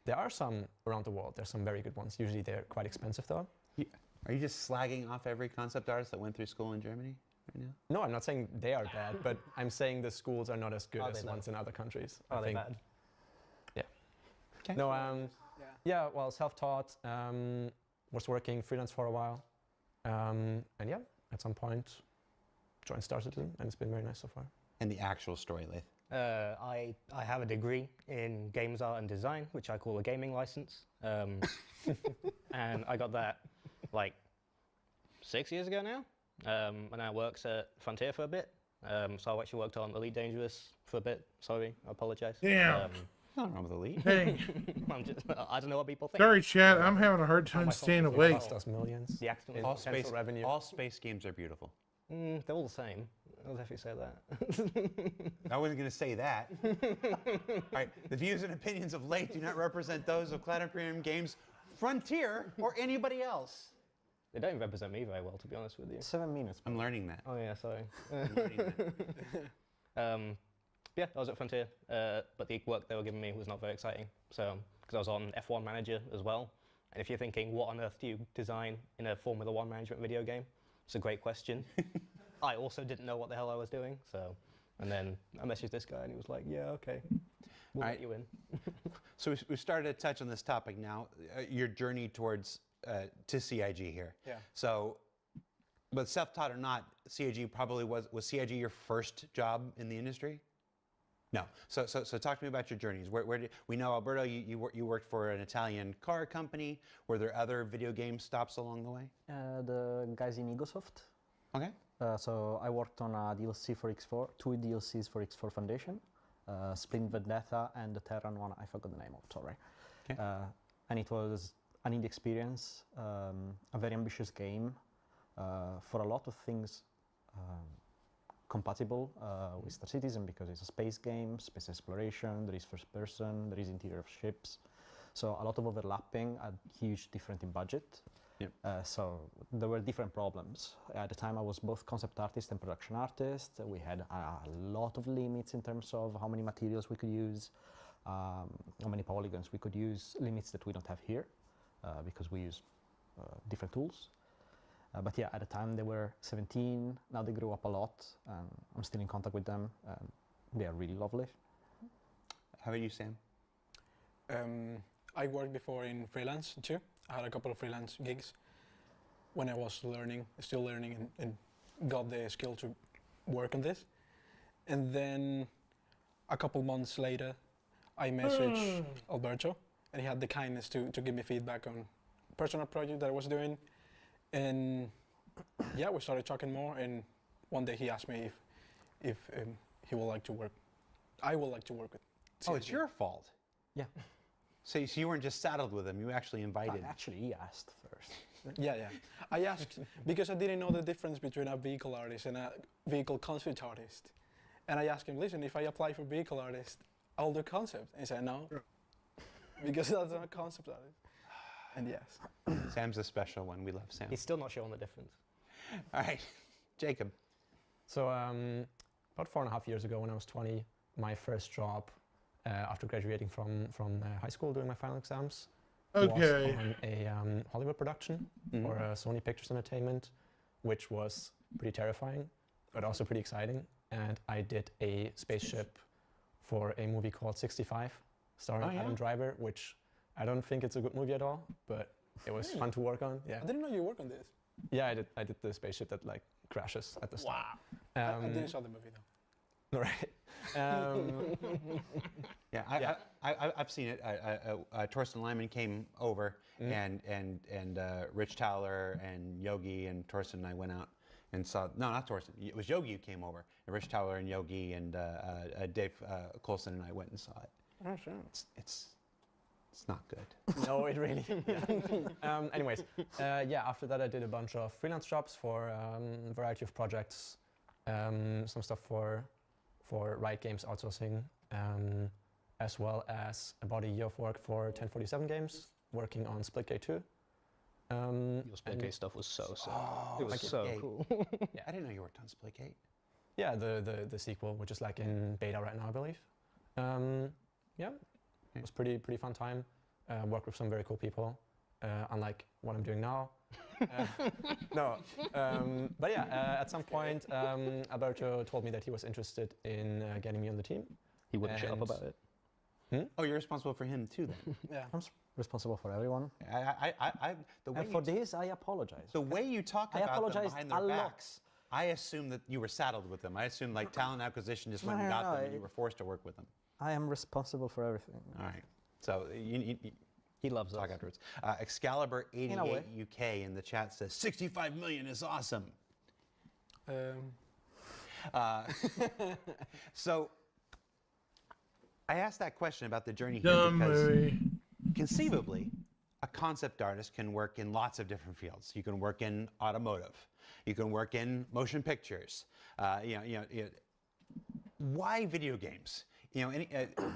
Speaker 3: There are some around the world. There's some very good ones. Usually they're quite expensive though.
Speaker 2: Are you just slagging off every concept artist that went through school in Germany right now?
Speaker 3: No, I'm not saying they are bad, but I'm saying the schools are not as good
Speaker 5: Are
Speaker 3: as
Speaker 5: they
Speaker 3: the ones in other countries. I
Speaker 5: Are they
Speaker 3: think.
Speaker 5: bad?
Speaker 2: Okay.
Speaker 3: No,
Speaker 4: Yeah.
Speaker 3: yeah, well, self-taught, was working freelance for a while. And yeah, at some point, joined Star Citizen, and it's been very nice so far.
Speaker 2: And the actual story, Laith.
Speaker 6: I have a degree in games art and design, which I call a gaming license. And I got that like 6 years ago now. And I worked at Frontier for a bit. So I actually worked on Elite Dangerous for a bit. Sorry, I apologize.
Speaker 1: Damn.
Speaker 2: Nothing wrong with the lead.
Speaker 1: Hey,
Speaker 6: I don't know what people think.
Speaker 1: sorry, Chad. I'm having a hard time
Speaker 3: my fault,
Speaker 1: staying
Speaker 3: it
Speaker 1: awake.
Speaker 3: cost us millions.
Speaker 6: The accident
Speaker 3: in
Speaker 6: was
Speaker 2: All
Speaker 3: potential
Speaker 2: space
Speaker 3: revenue.
Speaker 2: All space games are beautiful.
Speaker 6: they're all the same. I'll definitely say that.
Speaker 2: I wasn't going to say that. All right, the views and opinions of Laith do not represent those of Cloud Imperium Games, Frontier, or anybody else.
Speaker 6: They don't represent me very well, to be honest with you.
Speaker 5: 7 minutes.
Speaker 2: I'm learning that.
Speaker 6: Oh yeah, sorry.
Speaker 2: I'm learning that.
Speaker 6: Yeah, I was at Frontier, but the work they were giving me was not very exciting. So, because I was on F1 Manager as well, and if you're thinking, what on earth do you design in a Formula One management video game? It's a great question. I also didn't know what the hell I was doing, so, and then I messaged this guy, and he was like, "Yeah, okay, we'll
Speaker 2: All
Speaker 6: let
Speaker 2: right.
Speaker 6: you in."
Speaker 2: So we started to touch on this topic now, your journey towards to CIG here.
Speaker 4: Yeah.
Speaker 2: So, but self-taught or not, CIG probably was CIG your first job in the industry? No. So talk to me about your journeys. Where did, we know Alberto, you worked for an Italian car company. Were there other video game stops along the way?
Speaker 5: The guys in Egosoft.
Speaker 2: Okay.
Speaker 5: So I worked on a DLC for X4, 2 DLCs for X4 Foundation, Splint Vendetta and the Terran one, I forgot the name of, sorry.
Speaker 2: Okay.
Speaker 5: And it was an indie experience, a very ambitious game, for a lot of things compatible with Star Citizen because it's a space game, space exploration, there is first person, there is interior of ships. So a lot of overlapping, a huge difference in budget.
Speaker 2: Yep.
Speaker 5: So there were different problems. At the time I was both concept artist and production artist. We had a lot of limits in terms of how many materials we could use, how many polygons we could use, limits that we don't have here because we use different tools. But yeah, at the time they were 17, now they grew up a lot. I'm still in contact with them. They are really lovely.
Speaker 2: How about you, Sam?
Speaker 4: I worked before in freelance too. I had a couple of freelance gigs when I was learning, still learning, and got the skill to work on this. And then a couple months later, I messaged Alberto, and he had the kindness to give me feedback on personal project that I was doing. And yeah, we started talking more. And one day he asked me if he would like to work. I would like to work with.
Speaker 2: Oh, it's your fault.
Speaker 5: Yeah.
Speaker 2: So you weren't just saddled with him, you actually invited.
Speaker 5: Actually, he asked first.
Speaker 4: Yeah. I asked because I didn't know the difference between a vehicle artist and a vehicle concept artist. And I asked him, listen, if I apply for vehicle artist, I'll do concept. And he said, no, because that's not a concept artist. And yes.
Speaker 2: Sam's a special one. We love Sam.
Speaker 6: He's still not showing the difference.
Speaker 2: All right, Jacob.
Speaker 3: So about 4.5 years ago when I was 20, my first job after graduating from high school doing my final exams
Speaker 1: Okay.
Speaker 3: was on a Hollywood production for Sony Pictures Entertainment, which was pretty terrifying, but also pretty exciting. And I did a spaceship for a movie called 65, starring
Speaker 2: Oh, yeah?
Speaker 3: Adam Driver, which I don't think it's a good movie at all, but it was fun to work on. Yeah,
Speaker 4: I didn't know you work on this.
Speaker 3: yeah, I did the spaceship that like crashes at the start.
Speaker 4: Wow. I didn't saw the movie though.
Speaker 3: Right.
Speaker 2: Yeah, I've seen it. Torsten Lyman came over, and Rich Towler and Yogi and Torsten and I went out and saw. No, not Torsten. It was Yogi who came over, and Rich Towler and Yogi and Dave Coulson and I went and saw it.
Speaker 4: Oh, sure.
Speaker 2: It's not good.
Speaker 3: No, it really. Yeah. Anyways, yeah. After that, I did a bunch of freelance jobs for a variety of projects. Some stuff for Riot Games outsourcing, as well as about a year of work for 1047 Games, working on Splitgate 2.
Speaker 6: Your Splitgate stuff was so sick. It was so
Speaker 2: Splitgate.
Speaker 6: cool.
Speaker 2: Yeah, I didn't know you worked on Splitgate.
Speaker 3: Yeah, the sequel, which is like in beta right now, I believe. Yeah, it was pretty fun time. worked with some very cool people, unlike what I'm doing now. No, but yeah, at some point, Alberto told me that he was interested in getting me on the team.
Speaker 6: He wouldn't shut up
Speaker 3: And-
Speaker 6: about it.
Speaker 2: Oh, you're responsible for him too, then.
Speaker 4: Yeah.
Speaker 5: I'm responsible for everyone.
Speaker 2: The way
Speaker 5: And for
Speaker 2: you,
Speaker 5: this, I apologize.
Speaker 2: the way you talk
Speaker 5: I
Speaker 2: about them
Speaker 5: apologize
Speaker 2: behind
Speaker 5: a
Speaker 2: their
Speaker 5: lot.
Speaker 2: backs, I assume that you were saddled with them. I assume like talent acquisition just went and
Speaker 5: No,
Speaker 2: got
Speaker 5: no,
Speaker 2: them, and you were forced to work with them.
Speaker 5: I am responsible for everything.
Speaker 2: All right. So you
Speaker 6: He loves
Speaker 2: talk
Speaker 6: us.
Speaker 2: afterwards. Excalibur
Speaker 5: In a way.
Speaker 2: 88 UK in the chat says 65 million is awesome. So I asked that question about the journey here
Speaker 1: Dumb
Speaker 2: because
Speaker 1: movie.
Speaker 2: conceivably, a concept artist can work in lots of different fields. You can work in automotive. You can work in motion pictures. Why video games?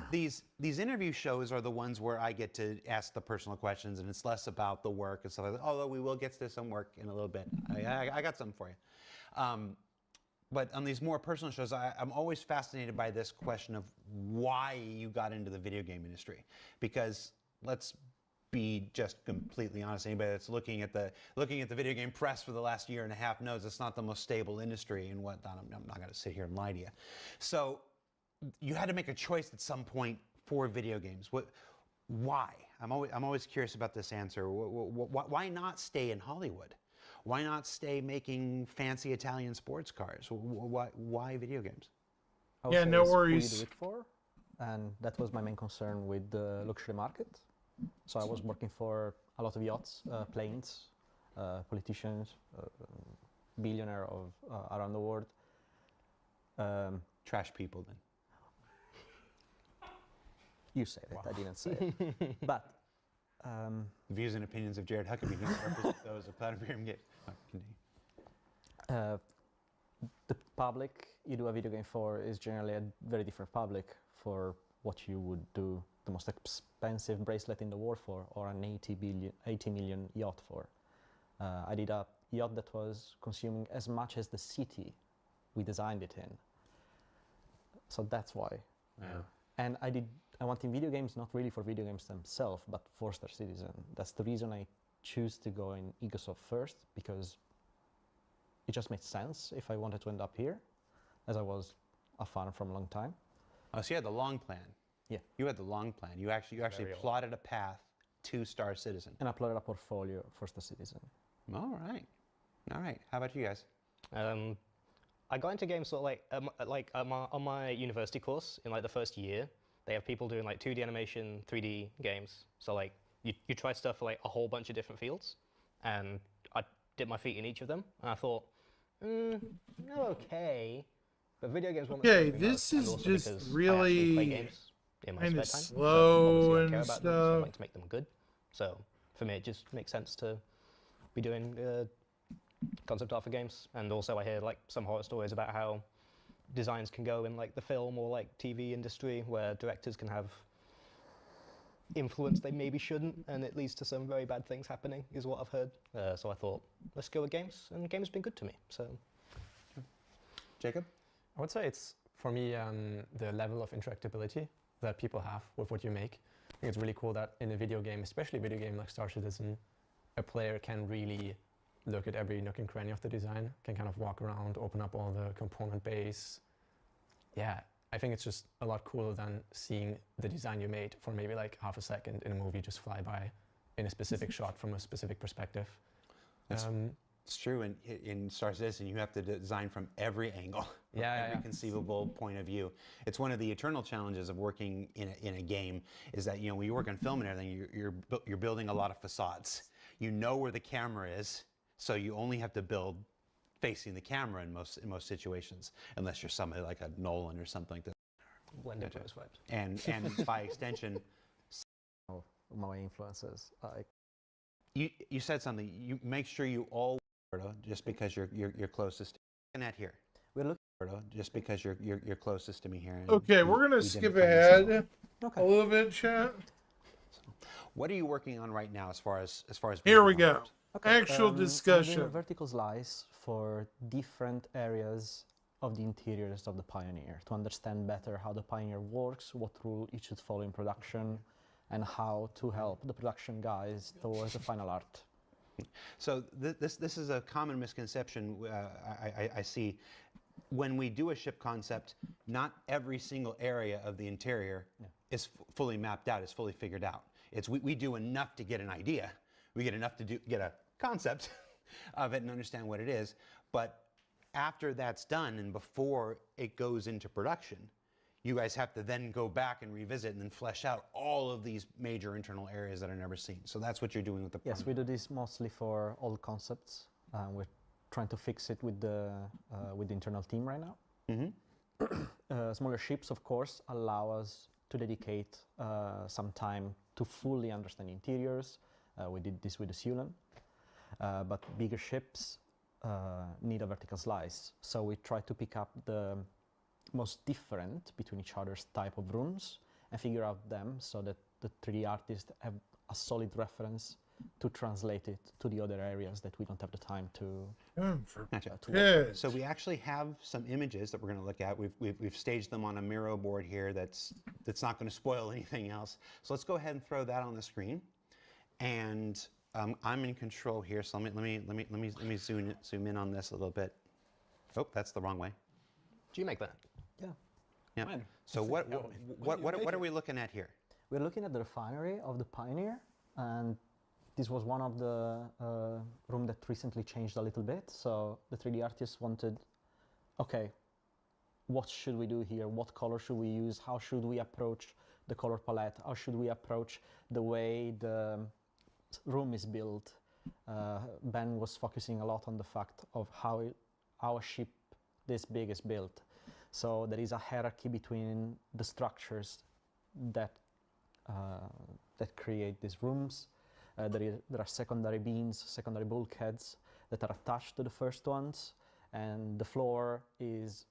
Speaker 2: These interview shows are the ones where I get to ask the personal questions, and it's less about the work and stuff like that. Although we will get to some work in a little bit. I got something for you. But on these more personal shows, I'm always fascinated by this question of why you got into the video game industry. Because let's be just completely honest. Anybody that's looking at the video game press for the last year and a half knows it's not the most stable industry and whatnot. I'm not going to sit here and lie to you. So you had to make a choice at some point for video games. Why? I'm always curious about this answer. Why not stay in Hollywood? Why not stay making fancy Italian sports cars? Why video games?
Speaker 5: I would
Speaker 1: Yeah,
Speaker 5: say
Speaker 1: no
Speaker 5: it's who you
Speaker 1: worries.
Speaker 5: do it for, and that was my main concern with the luxury market. So I was working for a lot of yachts, planes, politicians, billionaire of around the world.
Speaker 2: Trash people, then.
Speaker 5: You say that, I didn't say it. But
Speaker 2: The views and opinions of Jared Huckabee don't represent those of Platinum Game. Oh, continue.
Speaker 5: the public you do a video game for is generally a very different public for what you would do the most expensive bracelet in the world for, or an 80 million yacht for. I did a yacht that was consuming as much as the city we designed it in. So that's why.
Speaker 2: Yeah.
Speaker 5: And I want in video games, not really for video games themselves, but for Star Citizen. That's the reason I choose to go in Egosoft first, because it just made sense if I wanted to end up here, as I was a fan from a long time.
Speaker 2: Oh, so you had the long plan.
Speaker 5: Yeah.
Speaker 2: You had the long plan. You actually
Speaker 6: Very old.
Speaker 2: plotted a path to Star Citizen.
Speaker 5: And uploaded a portfolio for Star Citizen.
Speaker 2: All right. All right. How about you guys?
Speaker 6: I got into games sort of on my university course in like the first year. They have people doing like 2D animation, 3D games. So like you try stuff for like a whole bunch of different fields, and I dipped my feet in each of them, and I thought, they're okay, but video games. Were
Speaker 1: Okay, this is just really kinda slow and
Speaker 6: I
Speaker 1: stuff.
Speaker 6: like to make them good. So for me, it just makes sense to be doing concept art for games. And also I hear like some horror stories about how designs can go in like the film or like TV industry, where directors can have influence they maybe shouldn't, and it leads to some very bad things happening, is what I've heard. So I thought, let's go with games, and games have been good to me. So
Speaker 2: Jacob?
Speaker 3: I would say it's, for me, the level of interactability that people have with what you make. I think it's really cool that in a video game, especially a video game like Star Citizen, a player can really look at every nook and cranny of the design, can kind of walk around, open up all the component base. Yeah, I think it's just a lot cooler than seeing the design you made for maybe like half a second in a movie just fly by in a specific shot from a specific perspective.
Speaker 2: It's true. In Star Citizen, you have to design from every angle, from every conceivable point of view. It's one of the eternal challenges of working in a game, is that when you work on film and everything, you're building a lot of facades. You know where the camera is, so you only have to build facing the camera in most situations, unless you're somebody like a Nolan or something like that.
Speaker 6: blend into those vibes.
Speaker 2: And by extension,
Speaker 5: My influences.
Speaker 2: you said something. You make sure you all just because you're closest. And that here.
Speaker 5: We're looking.
Speaker 2: Just because you're closest to me here. and
Speaker 1: Okay,
Speaker 2: we-
Speaker 1: we're gonna
Speaker 2: we
Speaker 1: skip
Speaker 2: didn't find this out.
Speaker 1: ahead
Speaker 5: Okay.
Speaker 1: a little bit, chat.
Speaker 2: What are you working on right now as far as
Speaker 1: Here we
Speaker 2: video
Speaker 1: go.
Speaker 2: goes?
Speaker 1: Actual
Speaker 5: I'm doing a
Speaker 1: discussion.
Speaker 5: vertical slice for different areas of the interiors of the Pioneer to understand better how the Pioneer works, what rule it should follow in production, and how to help the production guys towards the final art.
Speaker 2: So this is a common misconception I see. When we do a ship concept, not every single area of the interior is fully mapped out, is fully figured out. It's we do enough to get an idea. We get enough to get a concept of it and understand what it is. But after that's done and before it goes into production, you guys have to then go back and revisit and then flesh out all of these major internal areas that are never seen. So that's what you're doing with the
Speaker 5: Yes, we do this mostly for old concepts. We're trying to fix it with the internal team right now. Smaller ships, of course, allow us to dedicate some time to fully understand interiors. We did this with the Sulan. But bigger ships need a vertical slice. So we try to pick up the most different between each other's type of rooms and figure out them so that the 3D artists have a solid reference to translate it to the other areas that we don't have the time to
Speaker 2: Gotcha.
Speaker 1: Good.
Speaker 2: So we actually have some images that we're going to look at. We've staged them on a Miro board here. That's not going to spoil anything else. So let's go ahead and throw that on the screen. And I'm in control here. So let me zoom in on this a little bit. Oh, that's the wrong way.
Speaker 6: Do you make that?
Speaker 5: Yeah.
Speaker 2: Yeah.
Speaker 4: Man.
Speaker 2: So what are we looking at here?
Speaker 5: We're looking at the refinery of the Pioneer, and this was one of the room that recently changed a little bit. So the 3D artists wanted, okay, what should we do here? What color should we use? How should we approach the color palette? How should we approach the way the room is built? Ben was focusing a lot on the fact of how our ship this big is built. So there is a hierarchy between the structures that create these rooms. There are secondary beams, secondary bulkheads that are attached to the first ones, and the floor is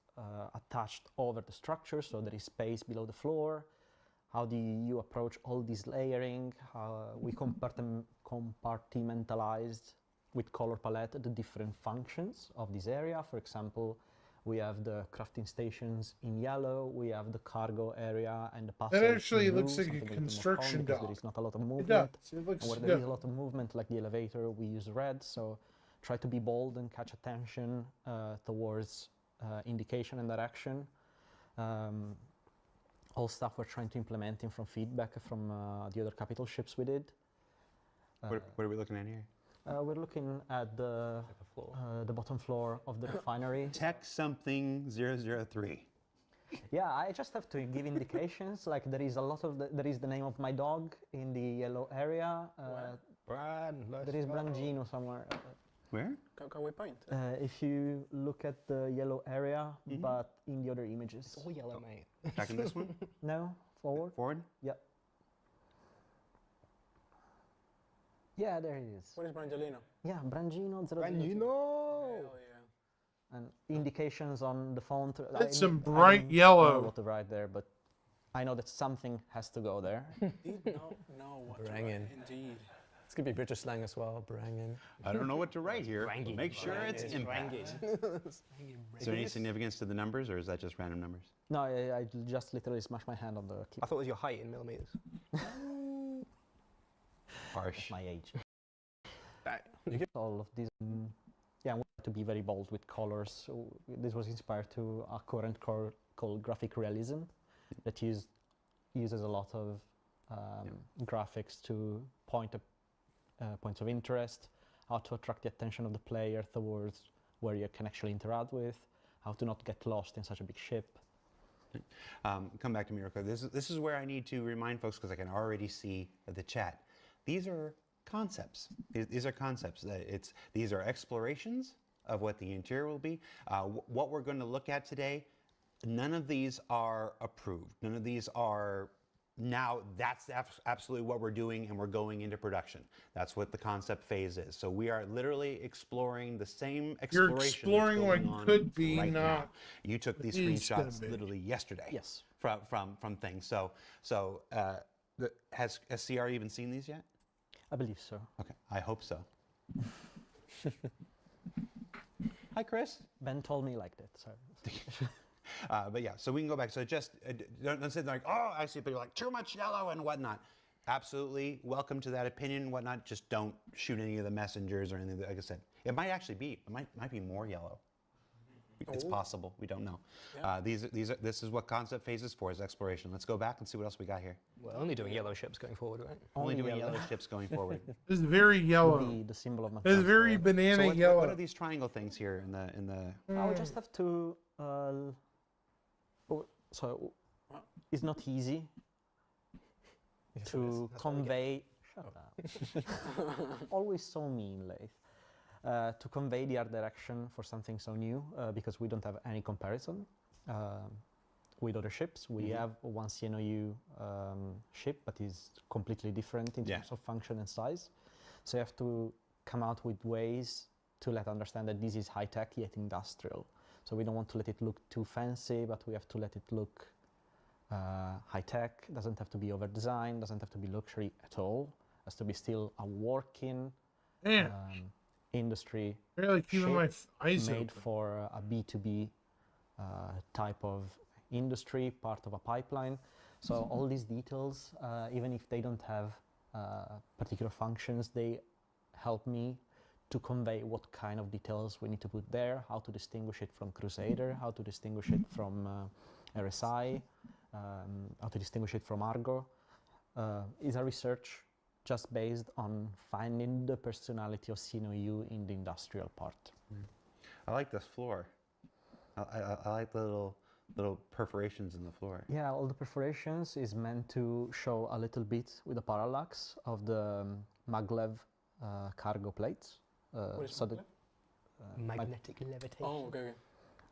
Speaker 5: attached over the structure, so there is space below the floor. How do you approach all this layering? How we compartmentalized with color palette the different functions of this area. For example, we have the crafting stations in yellow, we have the cargo area and the passage
Speaker 1: actually
Speaker 5: in blue,
Speaker 1: looks like a
Speaker 5: something little more
Speaker 1: construction
Speaker 5: calm because
Speaker 1: dock.
Speaker 5: there is not a lot of
Speaker 1: It
Speaker 5: movement.
Speaker 1: does. It looks
Speaker 5: And where there
Speaker 1: good.
Speaker 5: is a lot of movement, like the elevator, we use red. So try to be bold and catch attention towards indication and direction. All stuff we're trying to implement in from feedback from the other capital ships we did.
Speaker 2: What are we looking at here?
Speaker 5: We're looking at the bottom floor of the refinery.
Speaker 2: Tech something 003.
Speaker 5: Yeah, I just have to give indications. Like there is a lot of there is the name of my dog in the yellow area. There is Brangino somewhere.
Speaker 2: Where?
Speaker 4: Can we point?
Speaker 5: If you look at the yellow area, but in the other images.
Speaker 6: It's all yellow, mate.
Speaker 2: Back in this one?
Speaker 5: No, forward.
Speaker 2: Forward?
Speaker 5: Yeah. Yeah, there it is.
Speaker 4: Where is Brangelino?
Speaker 5: Yeah, Brangino 002.
Speaker 4: Hell yeah.
Speaker 5: And indications on the font.
Speaker 1: That's some
Speaker 5: I
Speaker 1: bright
Speaker 5: don't
Speaker 1: yellow.
Speaker 5: know what to write there, but I know that something has to go there.
Speaker 4: Did not know what to write,
Speaker 3: Brangin.
Speaker 4: indeed.
Speaker 3: This could be British slang as well, Brangin.
Speaker 2: I don't know what to write here.
Speaker 6: Rangi.
Speaker 2: Make sure it's
Speaker 6: Rangi.
Speaker 2: impact. Is there any significance to the numbers, or is that just random numbers?
Speaker 5: No, I just literally smashed my hand on the
Speaker 6: I
Speaker 5: keyboard.
Speaker 6: thought it was your height in millimeters.
Speaker 2: Harsh.
Speaker 5: My age.
Speaker 6: That-
Speaker 5: All of these, yeah, I wanted to be very bold with colors. So this was inspired to a current core called graphic realism that uses a lot of graphics to points of interest, how to attract the attention of the player towards where you can actually interact with, how to not get lost in such a big ship.
Speaker 2: Come back to Miracle. This is where I need to remind folks, because I can already see the chat. These are concepts. These are concepts. These are explorations of what the interior will be. What we're going to look at today, none of these are approved. None of these are now, that's absolutely what we're doing, and we're going into production. That's what the concept phase is. So we are literally exploring the same exploration.
Speaker 1: You're
Speaker 2: that's
Speaker 1: exploring what
Speaker 2: going on
Speaker 1: could be,
Speaker 2: right now.
Speaker 1: not
Speaker 2: You took these
Speaker 1: what is gonna
Speaker 2: screenshots
Speaker 1: be.
Speaker 2: literally yesterday.
Speaker 5: Yes.
Speaker 2: From things. So has CR even seen these yet?
Speaker 5: I believe so.
Speaker 2: Okay, I hope so. Hi, Chris.
Speaker 5: Ben told me like that. So.
Speaker 2: But yeah, so we can go back. So just don't sit there like, oh, I see, but you're like too much yellow and whatnot. absolutely welcome to that opinion and whatnot. Just don't shoot any of the messengers or anything. Like I said, it might actually be. It might be more yellow. It's possible. We don't know. This is what concept phase is for, is exploration. Let's go back and see what else we got here.
Speaker 6: We're only doing yellow ships going forward, right?
Speaker 2: Only doing yellow ships going forward.
Speaker 1: This is very yellow.
Speaker 5: The symbol of my
Speaker 1: This is very
Speaker 5: transport.
Speaker 1: banana
Speaker 2: So what
Speaker 1: yellow.
Speaker 2: are these triangle things here in the?
Speaker 5: I would just have to. So it's not easy to convey. Shut up. Always so mean, Leith. To convey the art direction for something so new, because we don't have any comparison with other ships. We have one CNOU ship, but is completely different in terms of function and size. So you have to come out with ways to let understand that this is high tech yet industrial. So we don't want to let it look too fancy, but we have to let it look high tech. Doesn't have to be over designed. Doesn't have to be luxury at all. Has to be still a working
Speaker 1: Man,
Speaker 5: industry
Speaker 1: barely keeping my eyes
Speaker 5: made
Speaker 1: open.
Speaker 5: for a B2B type of industry, part of a pipeline. So all these details, even if they don't have particular functions, they help me to convey what kind of details we need to put there, how to distinguish it from Crusader, how to distinguish it from RSI, how to distinguish it from Argo. Is a research just based on finding the personality of CNOU in the industrial part.
Speaker 2: I like this floor. I like the little perforations in the floor.
Speaker 5: Yeah, all the perforations is meant to show a little bit with the parallax of the maglev cargo plates.
Speaker 4: What is
Speaker 5: So that
Speaker 6: Magnetic levitation.
Speaker 4: Oh, okay.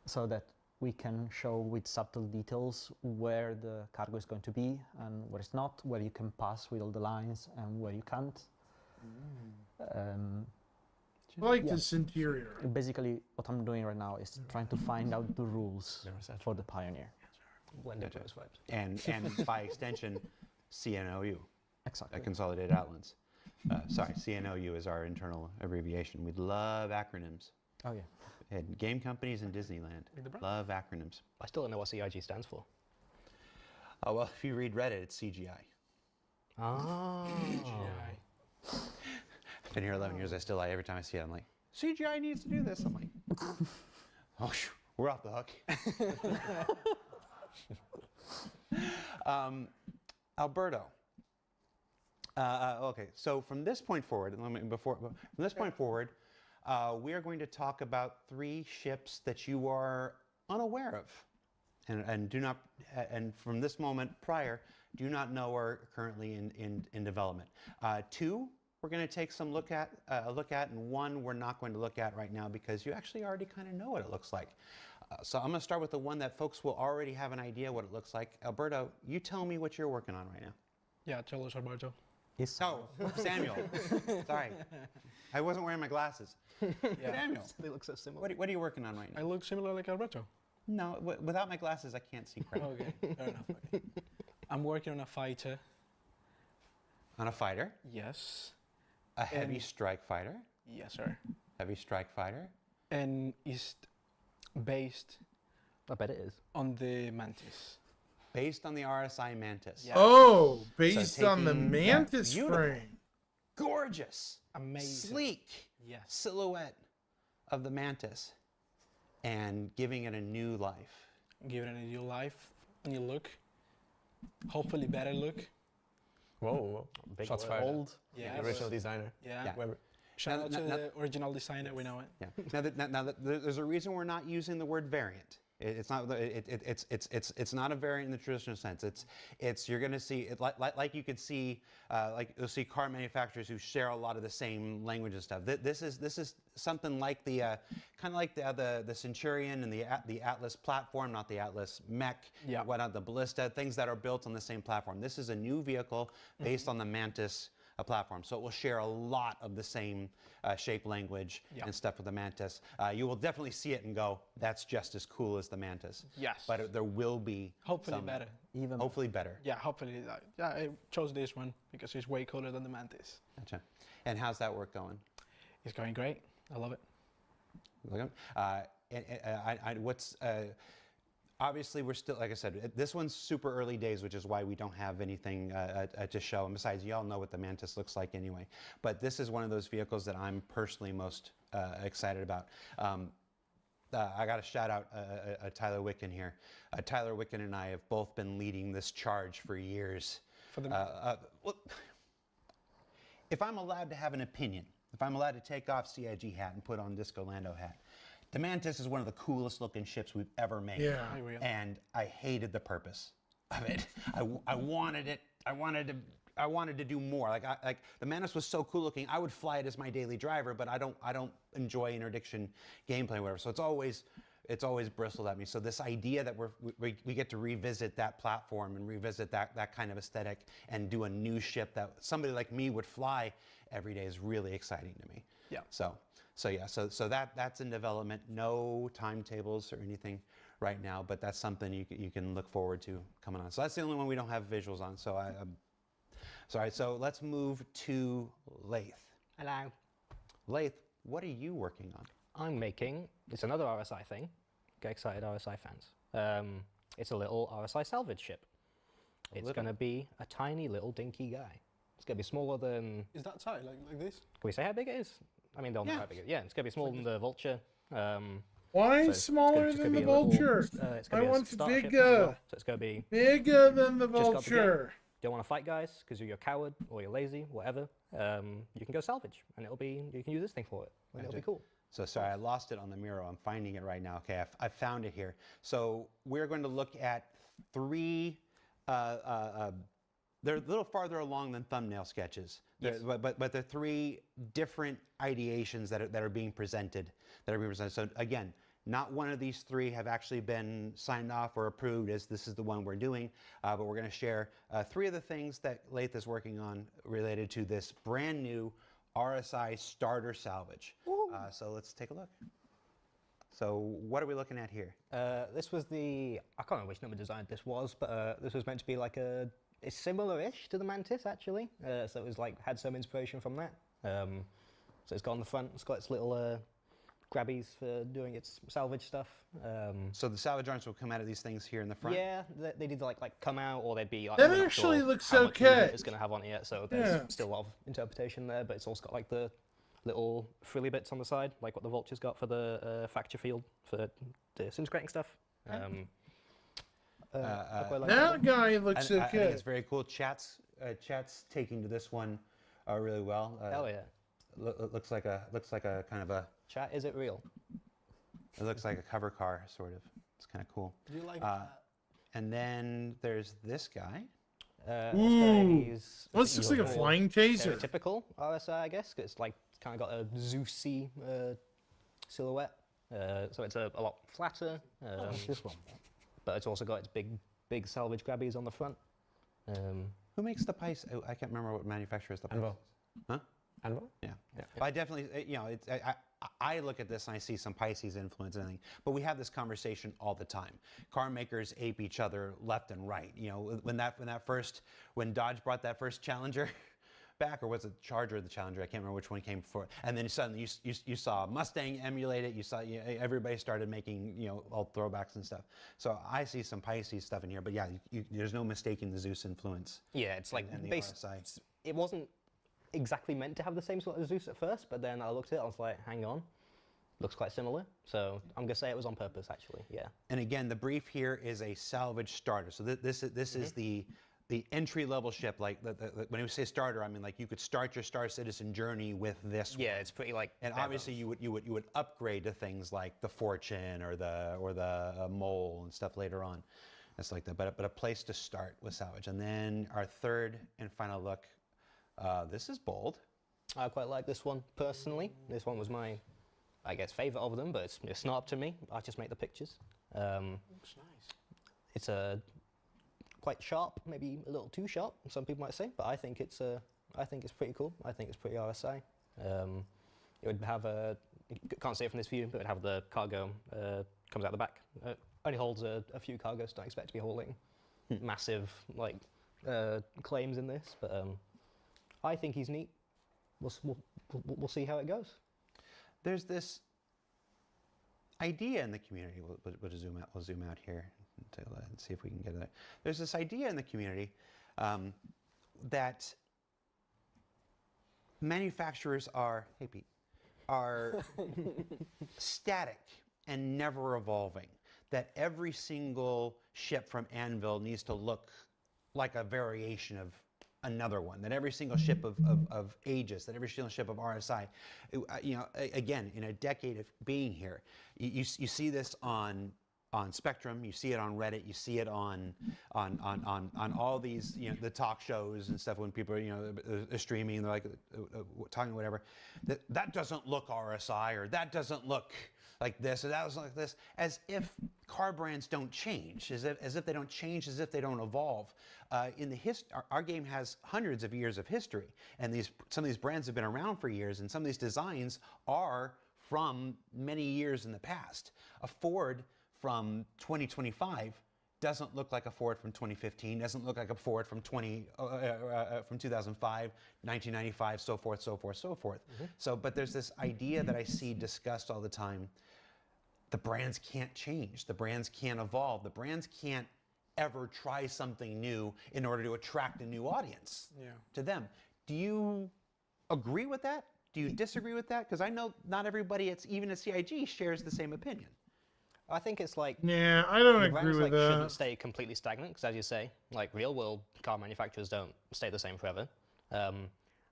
Speaker 5: so that we can show with subtle details where the cargo is going to be and where it's not, where you can pass with all the lines and where you can't.
Speaker 1: I like this interior.
Speaker 5: Basically, what I'm doing right now is trying to find out the rules for the Pioneer.
Speaker 6: Blended those vibes.
Speaker 2: And by extension, CNOU,
Speaker 5: Exactly.
Speaker 2: Consolidated Outlets. Sorry, CNOU is our internal abbreviation. We love acronyms.
Speaker 5: Oh yeah.
Speaker 2: And game companies in Disneyland love acronyms.
Speaker 6: I still don't know what CIG stands for.
Speaker 2: Oh, well, if you read Reddit, it's CGI.
Speaker 6: Oh.
Speaker 2: I've been here 11 years. I still lie every time I see it. I'm like, CGI needs to do this. I'm like, oh, we're off the hook. Alberto. Okay, so from this point forward, we are going to talk about 3 ships that you are unaware of, and do not, and from this moment prior, do not know are currently in development. 2 we're going to take a look at, and 1 we're not going to look at right now because you actually already kind of know what it looks like. So I'm going to start with the one that folks will already have an idea what it looks like. Alberto, you tell me what you're working on right now.
Speaker 4: Yeah, tell us, Alberto.
Speaker 2: Oh, Samuel. Sorry. I wasn't wearing my glasses. Samuel,
Speaker 6: They look so similar.
Speaker 2: what are you working on right
Speaker 4: I
Speaker 2: now?
Speaker 4: look similar like Alberto.
Speaker 2: No, without my glasses, I can't see correctly.
Speaker 4: Okay, fair enough. Okay. I'm working on a fighter.
Speaker 2: On a fighter,
Speaker 4: Yes.
Speaker 2: a heavy
Speaker 4: And-
Speaker 2: strike fighter,
Speaker 4: Yes, sir.
Speaker 2: heavy strike fighter.
Speaker 4: And it's based
Speaker 6: I bet it is.
Speaker 4: on the Mantis.
Speaker 2: Based on the RSI Mantis.
Speaker 4: Yeah.
Speaker 1: Oh, based on the
Speaker 2: taking that
Speaker 1: Mantis
Speaker 2: beautiful-
Speaker 1: frame.
Speaker 2: Gorgeous,
Speaker 4: Amazing.
Speaker 2: sleek
Speaker 4: Yes.
Speaker 2: silhouette of the Mantis and giving it a new life.
Speaker 4: Give it a new life, a new look. Hopefully better look.
Speaker 3: Whoa.
Speaker 6: Big
Speaker 3: Shots
Speaker 6: word.
Speaker 3: fired.
Speaker 5: Old.
Speaker 4: Yeah.
Speaker 3: The original designer.
Speaker 4: Yeah.
Speaker 2: Yeah.
Speaker 3: Whoever.
Speaker 4: Shout
Speaker 2: Now-
Speaker 4: out to
Speaker 2: now-
Speaker 4: the original designer, we know it.
Speaker 2: Yeah. Now there's a reason we're not using the word variant. It's not. It's not a variant in the traditional sense. It's you're going to see it like you could see like you'll see car manufacturers who share a lot of the same language and stuff. This is something like the kind of like the Centurion and the Atlas platform, not the Atlas mech.
Speaker 4: Yeah.
Speaker 2: Whatnot, the Ballista, things that are built on the same platform. This is a new vehicle based on the Mantis platform, so it will share a lot of the same shape, language, and stuff with the Mantis. You will definitely see it and go, "That's just as cool as the Mantis."
Speaker 4: Yes.
Speaker 2: But there will be
Speaker 4: Hopefully
Speaker 2: some-
Speaker 4: better.
Speaker 5: Even
Speaker 2: Hopefully better.
Speaker 4: Yeah, hopefully. Yeah, I chose this one because it's way cooler than the Mantis.
Speaker 2: Gotcha. And how's that work going?
Speaker 4: It's going great. I love it.
Speaker 2: Look at- what's obviously, we're still, like I said, this one's super early days, which is why we don't have anything to show. And besides, y'all know what the Mantis looks like anyway. But this is one of those vehicles that I'm personally most excited about. I got to shout out Tyler Wicken here. Tyler Wicken and I have both been leading this charge for years.
Speaker 4: For the
Speaker 2: Well, if I'm allowed to have an opinion, if I'm allowed to take off CIG hat and put on Disco Lando hat, the Mantis is one of the coolest looking ships we've ever made.
Speaker 1: Yeah.
Speaker 4: I agree.
Speaker 2: And I hated the purpose of it. I wanted it. I wanted to do more. Like the Mantis was so cool looking. I would fly it as my daily driver, but I don't enjoy interdiction gameplay or whatever. So it's always bristled at me. So this idea that we get to revisit that platform and revisit that kind of aesthetic and do a new ship that somebody like me would fly every day is really exciting to me.
Speaker 4: Yeah.
Speaker 2: So that's in development. No timetables or anything right now, but that's something you can look forward to coming on. So that's the only one we don't have visuals on. So I'm sorry. So let's move to Lath.
Speaker 6: Hello.
Speaker 2: Lath, what are you working on?
Speaker 6: I'm making, it's another RSI thing. Get excited, RSI fans. It's a little RSI salvage ship. It's going to be a tiny little dinky guy. It's going to be smaller than,
Speaker 4: Is that tight, like this?
Speaker 6: can we say how big it is? I mean, they'll know
Speaker 2: Yeah.
Speaker 6: how big it is. Yeah, it's going to be smaller than the Vulture.
Speaker 1: Why
Speaker 6: So it's
Speaker 1: smaller
Speaker 6: just
Speaker 1: than
Speaker 6: gonna
Speaker 1: the
Speaker 6: be a little-
Speaker 1: Vulture?
Speaker 6: it's gonna
Speaker 1: I
Speaker 6: be a
Speaker 1: want
Speaker 6: starship as
Speaker 1: bigger.
Speaker 6: well. So it's going to be,
Speaker 1: Bigger than the
Speaker 6: Just got the game.
Speaker 1: Vulture.
Speaker 6: don't want to fight guys because you're a coward or you're lazy, whatever. You can go salvage and you can use this thing for it. And it'll be cool.
Speaker 2: So sorry, I lost it on the Miro. I'm finding it right now. Okay, I found it here. So we're going to look at three. They're a little farther along than thumbnail sketches,
Speaker 6: Yes.
Speaker 2: but they're three different ideations that are being presented. So again, not one of these three have actually been signed off or approved as this is the one we're doing, but we're going to share three of the things that Lath is working on related to this brand new RSI starter salvage. So let's take a look. So what are we looking at here?
Speaker 6: This was I can't remember which number design this was, but this was meant to be like it's similar-ish to the Mantis actually. So it was like, had some inspiration from that. So it's got on the front, it's got its little grabbies for doing its salvage stuff.
Speaker 2: So the salvage arms will come out of these things here in the front?
Speaker 6: Yeah, they did like come out, or they'd be like,
Speaker 1: That
Speaker 6: we're not
Speaker 1: actually
Speaker 6: sure
Speaker 1: looks
Speaker 6: how much movement
Speaker 1: okay.
Speaker 6: it's going to have on it yet, so there's
Speaker 1: Yeah.
Speaker 6: still a lot of interpretation there, but it's also got like the little frilly bits on the side, like what the Vulture's got for the fracture field for disintegrating stuff. I quite like
Speaker 1: That guy looks
Speaker 2: I think
Speaker 1: okay.
Speaker 2: it's very cool. Chat's taking to this one really well.
Speaker 6: Hell yeah.
Speaker 2: Looks like a kind of a.
Speaker 6: Chat, is it real?
Speaker 2: It looks like a cover car, sort of. It's kind of cool.
Speaker 4: Do you like
Speaker 2: And then there's this guy.
Speaker 1: Ooh.
Speaker 6: He's
Speaker 1: Well, this looks like a flying taser.
Speaker 6: Stereotypical RSI, I guess, 'cause it's like kind of got a Zeusy silhouette. So it's a lot flatter.
Speaker 5: This one.
Speaker 6: But it's also got its big salvage grabbies on the front.
Speaker 2: Who makes the Pisces? Oh, I can't remember what manufacturers the Pisces.
Speaker 3: Anvil.
Speaker 2: Huh?
Speaker 3: Anvil?
Speaker 2: Yeah. But I definitely, it's, I look at this and I see some Pisces influence and everything, but we have this conversation all the time. Car makers ape each other left and right. You know, when Dodge brought that first Challenger back, or was it Charger or the Challenger? I can't remember which one came before. And then suddenly you saw Mustang emulate it. You saw everybody started making all throwbacks and stuff. So I see some Pisces stuff in here, but yeah, there's no mistaking the Zeus influence.
Speaker 6: Yeah, it's like
Speaker 2: and the
Speaker 6: based.
Speaker 2: RSI.
Speaker 6: It wasn't exactly meant to have the same sort of Zeus at first, but then I looked at it, I was like, hang on, looks quite similar. So I'm gonna say it was on purpose, actually. Yeah.
Speaker 2: And again, the brief here is a salvage starter. So this is the entry level ship. Like when we say starter, I mean like you could start your Star Citizen journey with this.
Speaker 6: Yeah,
Speaker 2: one.
Speaker 6: it's pretty like.
Speaker 2: And
Speaker 6: bare
Speaker 2: obviously
Speaker 6: bones.
Speaker 2: you would upgrade to things like the Fortune or the Mole and stuff later on. It's like that, but a place to start with salvage. And then our third and final look. This is bold.
Speaker 6: I quite like this one personally. This one was my, I guess, favorite of them, but it's not up to me. I just make the pictures.
Speaker 4: Looks nice.
Speaker 6: It's quite sharp, maybe a little too sharp. Some people might say, but I think it's pretty cool. I think it's pretty RSI. It would have you can't see it from this view, but it would have the cargo comes out the back. Only holds a few cargoes. Don't expect to be hauling massive claims in this, but I think he's neat. We'll see how it goes.
Speaker 2: There's this idea in the community. We'll zoom out here. Let's see if we can get it. There's this idea in the community that manufacturers are, hey Pete, are static and never evolving. That every single ship from Anvil needs to look like a variation of another one. That every single ship of Aegis, that every single ship of RSI, again, in a decade of being here, you see this on Spectrum, you see it on Reddit, you see it on all these, the talk shows and stuff when people are, streaming, they're like talking whatever. That doesn't look RSI, or that doesn't look like this, or that was like this, as if car brands don't change, as if they don't change, as if they don't evolve. Our game has hundreds of years of history, and some of these brands have been around for years, and some of these designs are from many years in the past. A Ford from 2025 doesn't look like a Ford from 2015, doesn't look like a Ford from 2005, 1995, so forth, so forth, so forth. So, but there's this idea that I see discussed all the time. The brands can't change. The brands can't evolve. The brands can't ever try something new in order to attract a new audience to them. Do you agree with that? Do you disagree with that? Because I know not everybody, even at CIG, shares the same opinion.
Speaker 6: I think it's like
Speaker 1: Yeah, I don't
Speaker 6: the
Speaker 1: agree
Speaker 6: brands
Speaker 1: with
Speaker 6: shouldn't
Speaker 1: that.
Speaker 6: stay completely stagnant, because as you say, like real world car manufacturers don't stay the same forever.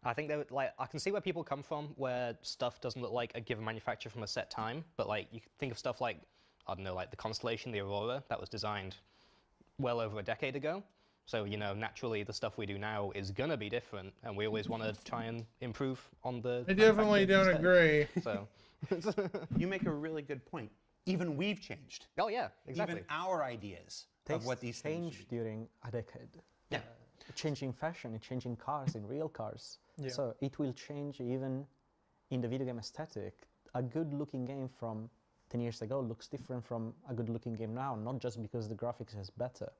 Speaker 6: I think that I can see where people come from, where stuff doesn't look like a given manufacturer from a set time, but like you think of stuff like, I don't know, like the Constellation, the Aurora, that was designed well over a decade ago. So, naturally the stuff we do now is gonna be different, and we always want to try and improve on the
Speaker 1: I definitely don't
Speaker 6: manufacturing
Speaker 1: agree.
Speaker 6: So,
Speaker 2: You make a really good point. Even we've changed.
Speaker 6: oh yeah, exactly.
Speaker 2: Even our ideas of what these things
Speaker 5: change
Speaker 2: should be.
Speaker 5: during a decade.
Speaker 2: Yeah.
Speaker 5: Changing fashion, changing cars in real cars.
Speaker 4: Yeah.
Speaker 5: So it will change even in the video game aesthetic. A good-looking game from 10 years ago looks different from a good-looking game now, not just because the graphics is better,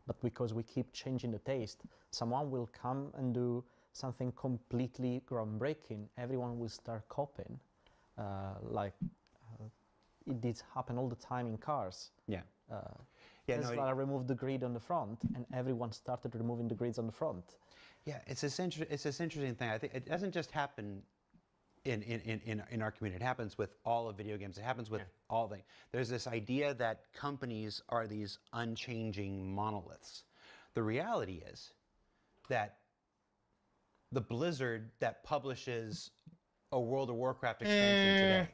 Speaker 5: but because we keep changing the taste. Someone will come and do something completely groundbreaking. Everyone will start copying. It did happen all the time in cars.
Speaker 2: Yeah.
Speaker 5: Tesla removed the grid on the front, and everyone started removing the grids on the front.
Speaker 2: Yeah, it's this interesting thing. I think it doesn't just happen in our community. It happens with all of video games. It happens with all things. There's this idea that companies are these unchanging monoliths. The reality is that the Blizzard that publishes a World of Warcraft expansion today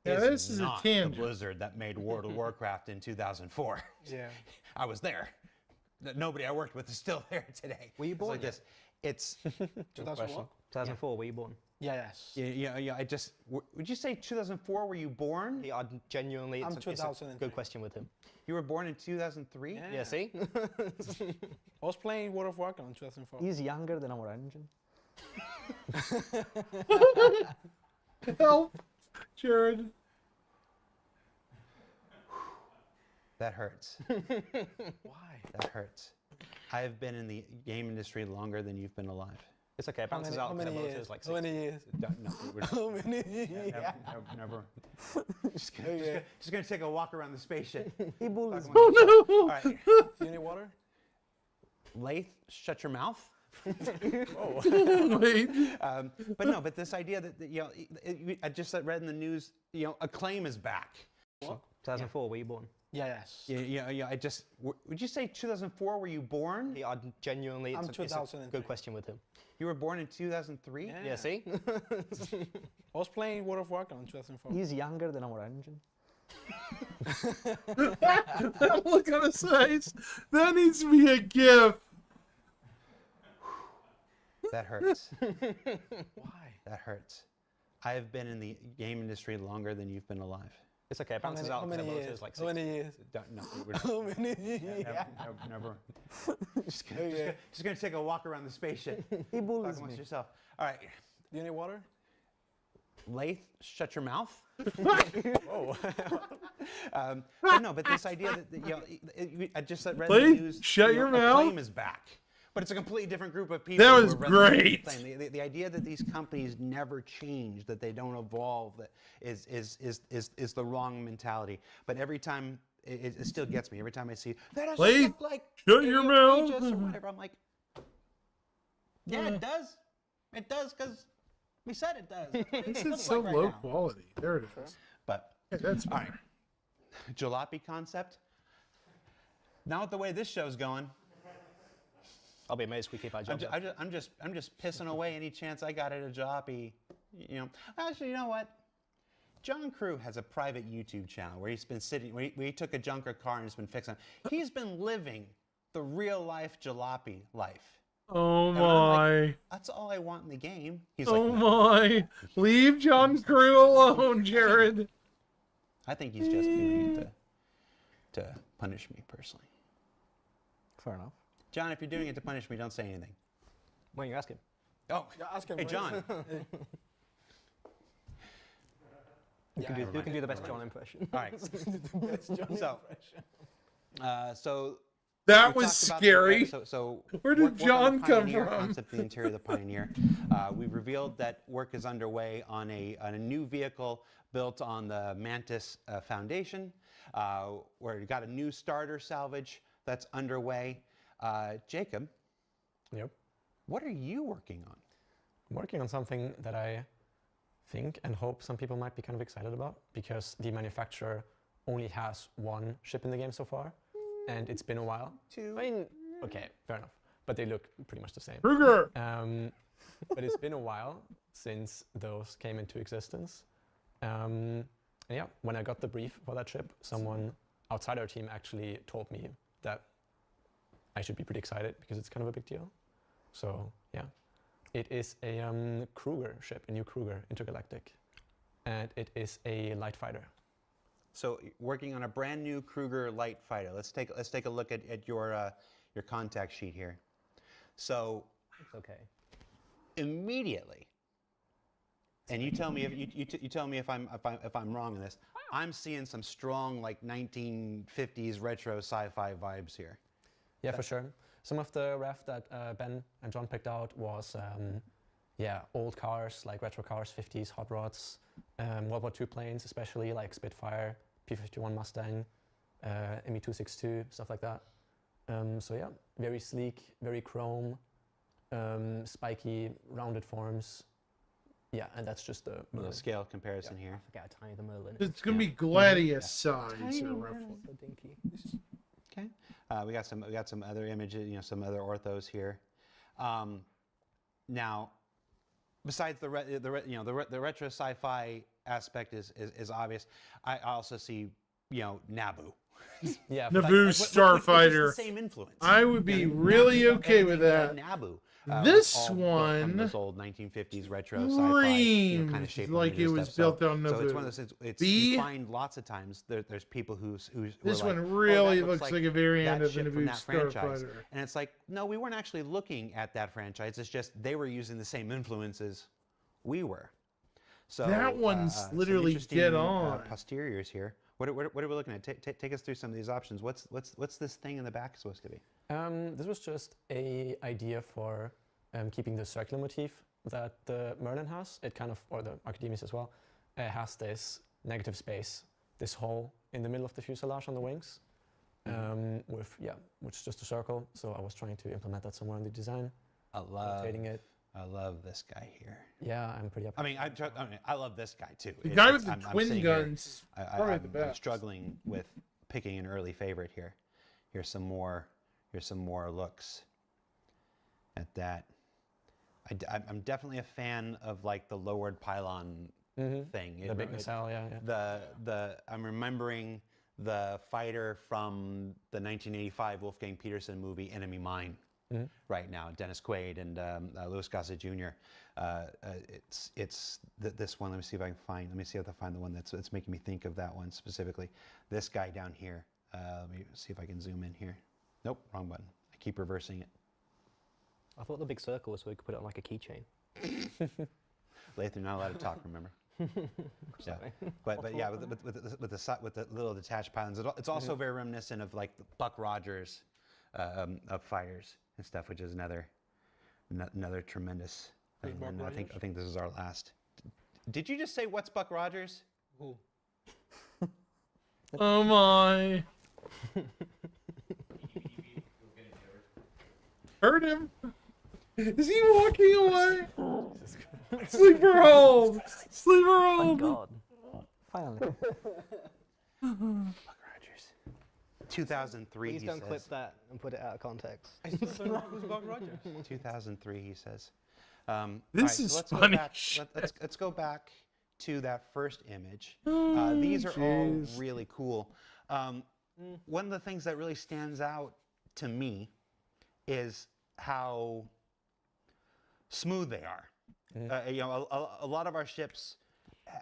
Speaker 1: Yeah, this is a
Speaker 2: not
Speaker 1: tangent.
Speaker 2: the Blizzard that made World of Warcraft in 2004.
Speaker 4: Yeah.
Speaker 2: I was there. Nobody I worked with is still there today.
Speaker 6: Were you
Speaker 2: It's
Speaker 6: born
Speaker 2: like
Speaker 6: yet?
Speaker 2: this. It's
Speaker 4: 2001?
Speaker 6: 2004, were you born?
Speaker 4: Yes.
Speaker 2: yeah. Would you say 2004? Were you born?
Speaker 6: Yeah, genuinely,
Speaker 4: I'm
Speaker 6: it's a
Speaker 4: 2003.
Speaker 6: good question with him.
Speaker 2: You were born in 2003.
Speaker 4: Yeah.
Speaker 6: Yeah, see?
Speaker 4: I was playing World of Warcraft in 2004.
Speaker 5: He's younger than our engine.
Speaker 1: Help, Jared.
Speaker 2: That hurts.
Speaker 4: Why?
Speaker 2: That hurts. I have been in the game industry longer than you've been alive.
Speaker 6: It's okay, it
Speaker 4: How
Speaker 6: bounces
Speaker 4: many,
Speaker 6: out.
Speaker 4: how
Speaker 6: 'cause
Speaker 4: many
Speaker 6: the
Speaker 4: years?
Speaker 6: motor's like
Speaker 4: How many years?
Speaker 2: No, we're
Speaker 4: How many years?
Speaker 2: never. Just gonna take a walk around the spaceship.
Speaker 5: He bullies me.
Speaker 2: All right,
Speaker 4: Do you need water?
Speaker 2: Lathe, shut your mouth.
Speaker 1: Wait.
Speaker 2: But this idea that I just read in the news, Acclaim is back.
Speaker 4: What?
Speaker 6: 2004, were you born?
Speaker 4: Yes.
Speaker 2: Would you say 2004? Were you born?
Speaker 6: Yeah, genuinely,
Speaker 4: I'm
Speaker 6: it's a
Speaker 4: 2003.
Speaker 6: good question with him.
Speaker 2: You were born in 2003.
Speaker 4: Yeah.
Speaker 6: Yeah, see?
Speaker 4: I was playing World of Warcraft in 2004.
Speaker 5: He's younger than our engine.
Speaker 1: That look on his face. That needs to be a GIF.
Speaker 2: That hurts.
Speaker 4: Why?
Speaker 2: That hurts. I have been in the game industry longer than you've been alive.
Speaker 6: It's okay, it
Speaker 4: How
Speaker 6: bounces
Speaker 4: many,
Speaker 6: out.
Speaker 4: how
Speaker 6: 'cause the
Speaker 4: many
Speaker 6: motor's
Speaker 4: years?
Speaker 6: like
Speaker 4: How many years?
Speaker 2: No,
Speaker 4: How many years?
Speaker 2: never. Just gonna take a walk around the spaceship.
Speaker 5: He
Speaker 2: Talk
Speaker 5: bullies
Speaker 2: amongst
Speaker 5: me.
Speaker 2: yourself. All right,
Speaker 4: Do you need water?
Speaker 2: Lathe, shut your mouth. But this idea that I just read in the
Speaker 1: Lathe,
Speaker 2: news.
Speaker 1: shut your mouth.
Speaker 2: Acclaim is back, but it's a completely different group of people.
Speaker 1: That
Speaker 2: who
Speaker 1: was
Speaker 2: are running the
Speaker 1: great.
Speaker 2: thing. The idea that these companies never change, that they don't evolve, that is the wrong mentality. But every time it still gets me every time I see that doesn't
Speaker 1: Please,
Speaker 2: look like
Speaker 1: shut your mouth.
Speaker 2: Aegis or whatever. I'm like, yeah, it does. It does because we said it does. That's what
Speaker 1: This
Speaker 2: it
Speaker 1: is
Speaker 2: looks
Speaker 1: so
Speaker 2: like right
Speaker 1: low
Speaker 2: now.
Speaker 1: quality. There it is.
Speaker 2: But
Speaker 1: Yeah, that's
Speaker 2: all
Speaker 1: fine.
Speaker 2: right, jalopy concept. Now with the way this show's going,
Speaker 6: I'll be amazed if we keep our jobs. up.
Speaker 2: I'm just pissing away any chance I got at a jalopy. You know, actually, you know what? John Crew has a private YouTube channel where he's been sitting, where he took a junker car and has been fixing it. He's been living the real life jalopy life.
Speaker 1: Oh
Speaker 2: And I'm like,
Speaker 1: my.
Speaker 2: that's all I want in the game. He's
Speaker 1: Oh
Speaker 2: like, no.
Speaker 1: my. Leave John Crew alone, Jared.
Speaker 2: I think he's just doing it to punish me personally.
Speaker 5: Fair enough.
Speaker 2: John, if you're doing it to punish me, don't say anything.
Speaker 6: Why don't you ask him?
Speaker 2: Oh,
Speaker 4: Yeah, ask him
Speaker 2: hey,
Speaker 4: first.
Speaker 2: John.
Speaker 6: Who can do the best John impression?
Speaker 2: All right. So, so
Speaker 1: That
Speaker 2: we
Speaker 1: was
Speaker 2: talked about the-
Speaker 1: scary.
Speaker 2: so
Speaker 1: Where did
Speaker 2: work on the
Speaker 1: John come
Speaker 2: Pioneer
Speaker 1: from?
Speaker 2: Concept, the interior of the Pioneer. We've revealed that work is underway on a new vehicle built on the Mantis foundation. Where we got a new starter salvage that's underway. Jacob,
Speaker 3: Yep.
Speaker 2: what are you working on?
Speaker 3: I'm working on something that I think and hope some people might be kind of excited about, because the manufacturer only has one ship in the game so far, and it's been a while. I mean, okay, fair enough, but they look pretty much the same.
Speaker 1: Kruger.
Speaker 3: But it's been a while since those came into existence. And yeah, when I got the brief for that ship, someone outside our team actually told me that I should be pretty excited because it's kind of a big deal. So yeah, it is a Kruger ship, a new Kruger Intergalactic, and it is a light fighter.
Speaker 2: So working on a brand new Kruger light fighter. Let's take a look at your contact sheet here. So
Speaker 6: It's okay.
Speaker 2: immediately, and you tell me if you tell me if I'm wrong in this. I'm seeing some strong like 1950s retro sci-fi vibes here.
Speaker 3: Yeah, for sure. Some of the ref that Ben and John picked out was, yeah, old cars, like retro cars, 50s, hot rods, World War II planes, especially like Spitfire, P-51 Mustang, Me-262, stuff like that. So yeah, very sleek, very chrome, spiky, rounded forms. Yeah, and that's just the
Speaker 2: A little
Speaker 3: Merlin.
Speaker 2: scale comparison here.
Speaker 6: I forget how tiny the Merlin.
Speaker 1: It's going to
Speaker 2: Yeah.
Speaker 1: be Gladius size.
Speaker 2: Tiny
Speaker 1: or
Speaker 2: Merlin.
Speaker 1: roughly.
Speaker 6: So dinky.
Speaker 2: Okay. We got some other images, some other orthos here. Now, besides the retro sci-fi aspect is obvious. I also see Naboo.
Speaker 3: Yeah,
Speaker 1: Naboo
Speaker 2: Like, what is
Speaker 1: Starfighter.
Speaker 2: the same influence.
Speaker 1: I would be
Speaker 2: You know,
Speaker 1: really
Speaker 2: Naboo,
Speaker 1: okay with
Speaker 2: everything
Speaker 1: that.
Speaker 2: Naboo.
Speaker 1: This
Speaker 2: all built from
Speaker 1: one
Speaker 2: this old 1950s retro sci-fi kind of
Speaker 1: Screams
Speaker 2: shape.
Speaker 1: like it was built on
Speaker 2: So it's
Speaker 1: Naboo.
Speaker 2: one of those things. It's,
Speaker 1: B,
Speaker 2: you find lots of times there's people who
Speaker 1: This
Speaker 2: are like,
Speaker 1: one
Speaker 2: "Oh, that
Speaker 1: really looks like a variant
Speaker 2: that
Speaker 1: of the
Speaker 2: ship from
Speaker 1: Naboo
Speaker 2: that franchise."
Speaker 1: Starfighter.
Speaker 2: And it's like, no, we weren't actually looking at that franchise. It's just they were using the same influences we were. So
Speaker 1: That one's
Speaker 2: some
Speaker 1: literally
Speaker 2: interesting,
Speaker 1: dead on.
Speaker 2: posteriors here. What are we looking at? Take us through some of these options. What's this thing in the back supposed to be?
Speaker 3: this was just a idea for keeping the circular motif that the Merlin has. It kind of, or the Archimedes as well, has this negative space, this hole in the middle of the fuselage on the wings, which is just a circle. So I was trying to implement that somewhere in the design, rotating it.
Speaker 2: I love this guy here.
Speaker 3: Yeah, I'm pretty up.
Speaker 2: I mean, I love this guy too.
Speaker 1: The
Speaker 2: It's-
Speaker 1: guy
Speaker 2: it's-
Speaker 1: with the
Speaker 2: I'm
Speaker 1: twin
Speaker 2: sitting here,
Speaker 1: guns is
Speaker 2: I-
Speaker 1: probably
Speaker 2: I'm,
Speaker 1: the
Speaker 2: I'm
Speaker 1: best.
Speaker 2: struggling with picking an early favorite here. Here's some more looks at that. I'm definitely a fan of like the lowered pylon thing.
Speaker 3: The big nacelle, yeah.
Speaker 2: I'm remembering the fighter from the 1985 Wolfgang Peterson movie Enemy Mine right now. Dennis Quaid and Louis Gossett Jr. It's this one. Let me see if I can find the one that's making me think of that one specifically. This guy down here. Let me see if I can zoom in here. Nope, wrong button. I keep reversing it.
Speaker 6: I thought the big circle was so we could put it on like a keychain.
Speaker 2: Lathan, you're not allowed to talk, remember? Yeah, but yeah, with the little detached pylons, it's also very reminiscent of like the Buck Rogers of fighters and stuff, which is another tremendous thing.
Speaker 4: Buck
Speaker 2: And I think
Speaker 4: Rogers?
Speaker 2: this is our last. Did you just say what's Buck Rogers?
Speaker 4: Who?
Speaker 1: Oh my. Heard him. Is he walking away? Sleeper hold. Sleeper hold.
Speaker 6: God.
Speaker 5: Finally.
Speaker 2: Buck Rogers. 2003,
Speaker 6: Please
Speaker 2: he
Speaker 6: don't
Speaker 2: says.
Speaker 6: clip that and put it out of context.
Speaker 4: I still don't know who's Buck Rogers.
Speaker 2: 2003, he says.
Speaker 1: This is funny shit.
Speaker 2: Let's go back to that first image.
Speaker 1: Oh,
Speaker 2: These are all
Speaker 1: jeez.
Speaker 2: really cool. One of the things that really stands out to me is how smooth they are. You know, a lot of our ships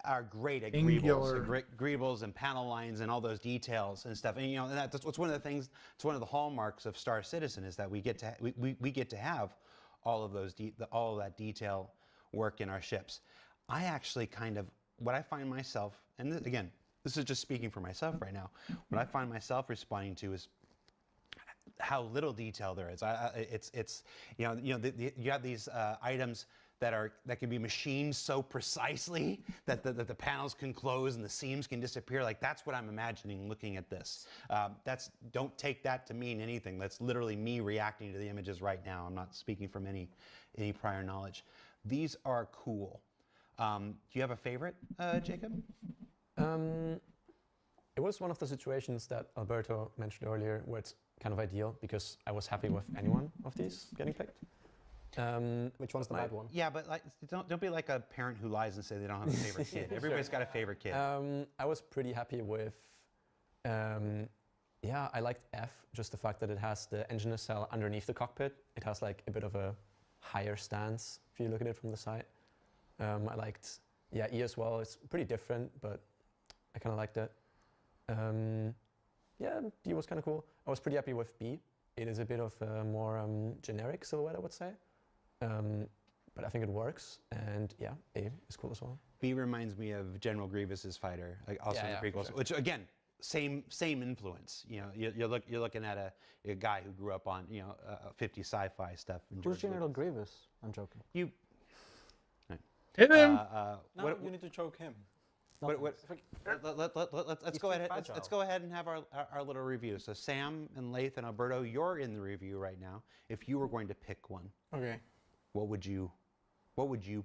Speaker 2: are great at
Speaker 1: Angular.
Speaker 2: greebles and panel lines and all those details and stuff. And you know, and that's what's one of the things. It's one of the hallmarks of Star Citizen is that we get to we get to have all of those all of that detail work in our ships. I actually kind of what I find myself, and again, this is just speaking for myself right now. What I find myself responding to is how little detail there is. It's you know you have these items that can be machined so precisely that the panels can close and the seams can disappear. Like that's what I'm imagining looking at this. Don't take that to mean anything. That's literally me reacting to the images right now. I'm not speaking from any prior knowledge. These are cool. Do you have a favorite, Jacob?
Speaker 3: It was one of the situations that Alberto mentioned earlier where it's kind of ideal because I was happy with any one of these getting picked.
Speaker 6: Which one's the bad one?
Speaker 2: Yeah, but like, don't be like a parent who lies and say they don't have a favorite kid. Everybody's got a favorite kid.
Speaker 3: I was pretty happy with, yeah, I liked F, just the fact that it has the engine nacelle underneath the cockpit. It has like a bit of a higher stance if you look at it from the side. I liked, yeah, E as well. It's pretty different, but I kind of liked it. Yeah, D was kind of cool. I was pretty happy with B. It is a bit of a more generic silhouette, I would say. But I think it works, and yeah, A is cool as well.
Speaker 2: B reminds me of General Grievous's fighter, like also
Speaker 3: Yeah,
Speaker 2: in
Speaker 3: yeah,
Speaker 2: the
Speaker 3: for
Speaker 2: prequels,
Speaker 3: sure.
Speaker 2: which again, same influence. You know, you're looking at a guy who grew up on 50 sci-fi stuff. And
Speaker 5: Who's
Speaker 2: George
Speaker 5: General
Speaker 2: Lucas.
Speaker 5: Grievous? I'm joking.
Speaker 2: You.
Speaker 1: Hit him.
Speaker 4: Now you need to choke him.
Speaker 2: Let's go ahead. Let's go ahead and have our little review. So Sam and Lath and Alberto, you're in the review right now. If you were going to pick one,
Speaker 4: Okay.
Speaker 2: what would you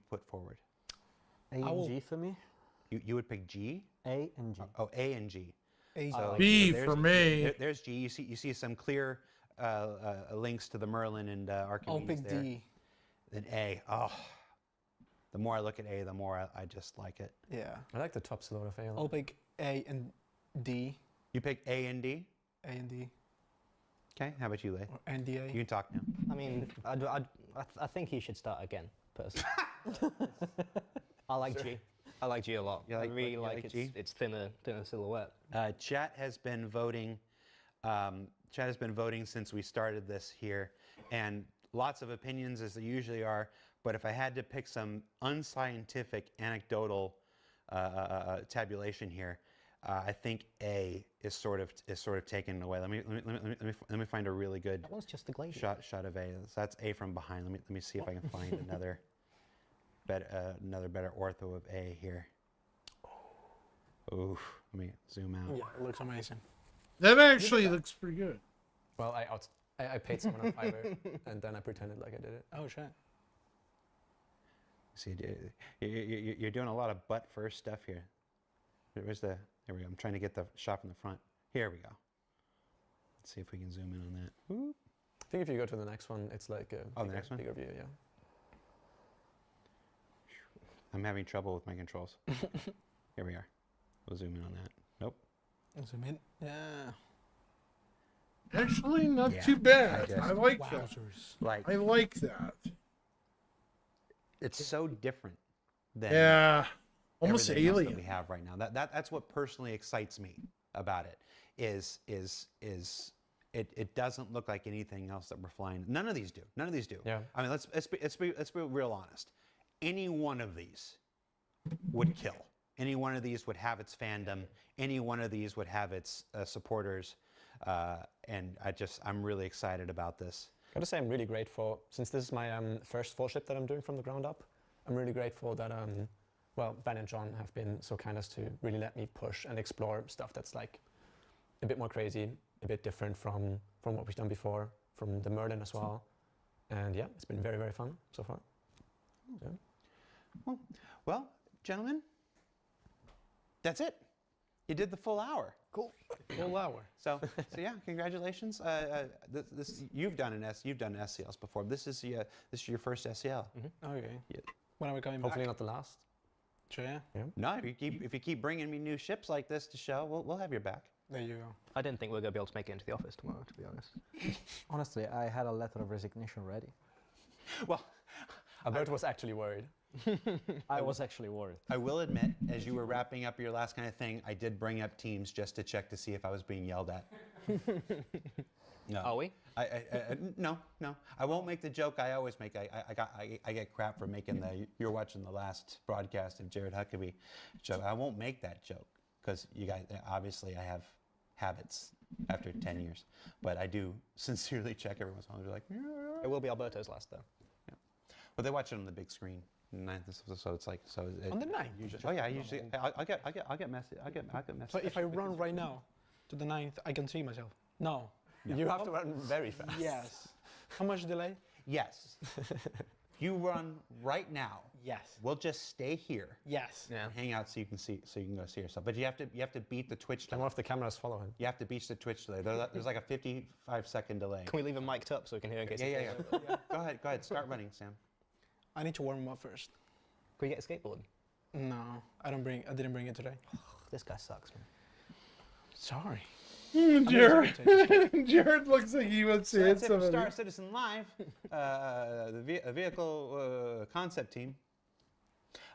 Speaker 2: put forward?
Speaker 5: A and G for me.
Speaker 2: You would pick G.
Speaker 5: A and G.
Speaker 2: Oh, A and G.
Speaker 4: A.
Speaker 2: So
Speaker 1: B
Speaker 2: there's-
Speaker 1: for me.
Speaker 2: There's G. You see some clear links to the Merlin and
Speaker 4: I'll
Speaker 2: Archimedes
Speaker 4: pick
Speaker 2: there.
Speaker 4: D.
Speaker 2: Then A. Oh, the more I look at A, the more I just like it.
Speaker 4: Yeah.
Speaker 3: I like the top silhouette of A a lot.
Speaker 4: I'll pick A and D.
Speaker 2: You pick A and D.
Speaker 4: A and D.
Speaker 2: Okay. How about you, Lay?
Speaker 4: Or NDA.
Speaker 2: You can talk now.
Speaker 6: I mean, I think he should start again, personally. I like G. I like G a lot.
Speaker 2: You like-
Speaker 6: I really
Speaker 2: you
Speaker 6: like,
Speaker 2: like
Speaker 6: its,
Speaker 2: G?
Speaker 6: its thinner silhouette.
Speaker 2: Chat has been voting. Chat has been voting since we started this here, and lots of opinions as there usually are. But if I had to pick some unscientific, anecdotal tabulation here, I think A is sort of taken away. Let me find a really good
Speaker 6: That one's just a glacier.
Speaker 2: shot of A. So that's A from behind. Let me see if I can find another better ortho of A here. Oof. Let me zoom out.
Speaker 4: Yeah, it looks amazing.
Speaker 1: That actually looks pretty good.
Speaker 3: Well, I paid someone a $5 and then I pretended like I did it.
Speaker 4: Oh shit.
Speaker 2: See, you're doing a lot of butt first stuff here. Where's the? There we go. I'm trying to get the shot from the front. Here we go. Let's see if we can zoom in on that. Whoop.
Speaker 3: I think if you go to the next one, it's like a
Speaker 2: Oh, the next one?
Speaker 3: bigger view, yeah.
Speaker 2: I'm having trouble with my controls. Here we are. We'll zoom in on that. Nope.
Speaker 4: Zoom in. Yeah.
Speaker 1: Actually, not
Speaker 2: Yeah,
Speaker 1: too bad.
Speaker 2: I
Speaker 1: I like that.
Speaker 4: Wowzers.
Speaker 2: Like
Speaker 1: I like that.
Speaker 2: it's so different than
Speaker 1: Yeah. Almost
Speaker 2: everything else that
Speaker 1: alien.
Speaker 2: we have right now. That's what personally excites me about it. Is it doesn't look like anything else that we're flying. None of these do. None of these do.
Speaker 3: Yeah.
Speaker 2: I mean, let's be real honest. Any one of these would kill. Any one of these would have its fandom. Any one of these would have its supporters. And I'm really excited about this.
Speaker 3: Gotta say, I'm really grateful, since this is my first full ship that I'm doing from the ground up, I'm really grateful that, well, Ben and John have been so kind as to really let me push and explore stuff that's like a bit more crazy, a bit different from what we've done before, from the Merlin as well. And yeah, it's been very, very fun so far. Yeah.
Speaker 2: Well, gentlemen, that's it. You did the full hour.
Speaker 4: Cool. Full hour.
Speaker 2: So yeah, congratulations. You've done SCLs before. This is your first SCL.
Speaker 4: Okay.
Speaker 2: Yeah.
Speaker 4: When are we coming
Speaker 3: Hopefully
Speaker 4: back?
Speaker 3: not the last.
Speaker 4: Sure, yeah.
Speaker 2: No, if you keep bringing me new ships like this to show, we'll have your back.
Speaker 4: There you go.
Speaker 6: I didn't think we were going to be able to make it into the office tomorrow, to be honest.
Speaker 5: Honestly, I had a letter of resignation ready.
Speaker 2: Well,
Speaker 3: Alberto was actually worried.
Speaker 5: I was actually worried.
Speaker 2: I will admit, as you were wrapping up your last kind of thing, I did bring up Teams just to check to see if I was being yelled at. No.
Speaker 6: Are we?
Speaker 2: No. I won't make the joke I always make. I get crap for making you're watching the last broadcast of Jared Huckabee joke. I won't make that joke because you guys, obviously I have habits after 10 years. But I do sincerely check every once in a while. They're like, yeah.
Speaker 6: It will be Alberto's last, though.
Speaker 2: But they watch it on the big screen. So it's like
Speaker 4: On the 9th?
Speaker 2: Oh yeah, usually I'll get message. I'll get message.
Speaker 4: So if I run right now to the 9th, I can see myself? No.
Speaker 3: You have to run very fast.
Speaker 4: Yes. How much delay?
Speaker 2: Yes. You run right now.
Speaker 4: Yes.
Speaker 2: We'll just stay here.
Speaker 4: Yes.
Speaker 6: Yeah.
Speaker 2: And hang out so you can go see yourself. But you have to beat the Twitch
Speaker 3: And
Speaker 2: delay.
Speaker 3: one of the cameras follow him.
Speaker 2: You have to beat the Twitch delay. There's like a 55-second delay.
Speaker 6: Can we leave him mic'd up so we can hear in case
Speaker 2: Yeah. Go ahead. Start running, Sam.
Speaker 4: I need to warm up first.
Speaker 6: Can we get a skateboard?
Speaker 4: No, I didn't bring it today.
Speaker 6: This guy sucks, man.
Speaker 4: Sorry.
Speaker 1: Jared, Jared looks like he wants
Speaker 2: So
Speaker 1: to hit
Speaker 2: that's it for
Speaker 1: somebody.
Speaker 2: Star Citizen Live, the vehicle concept team.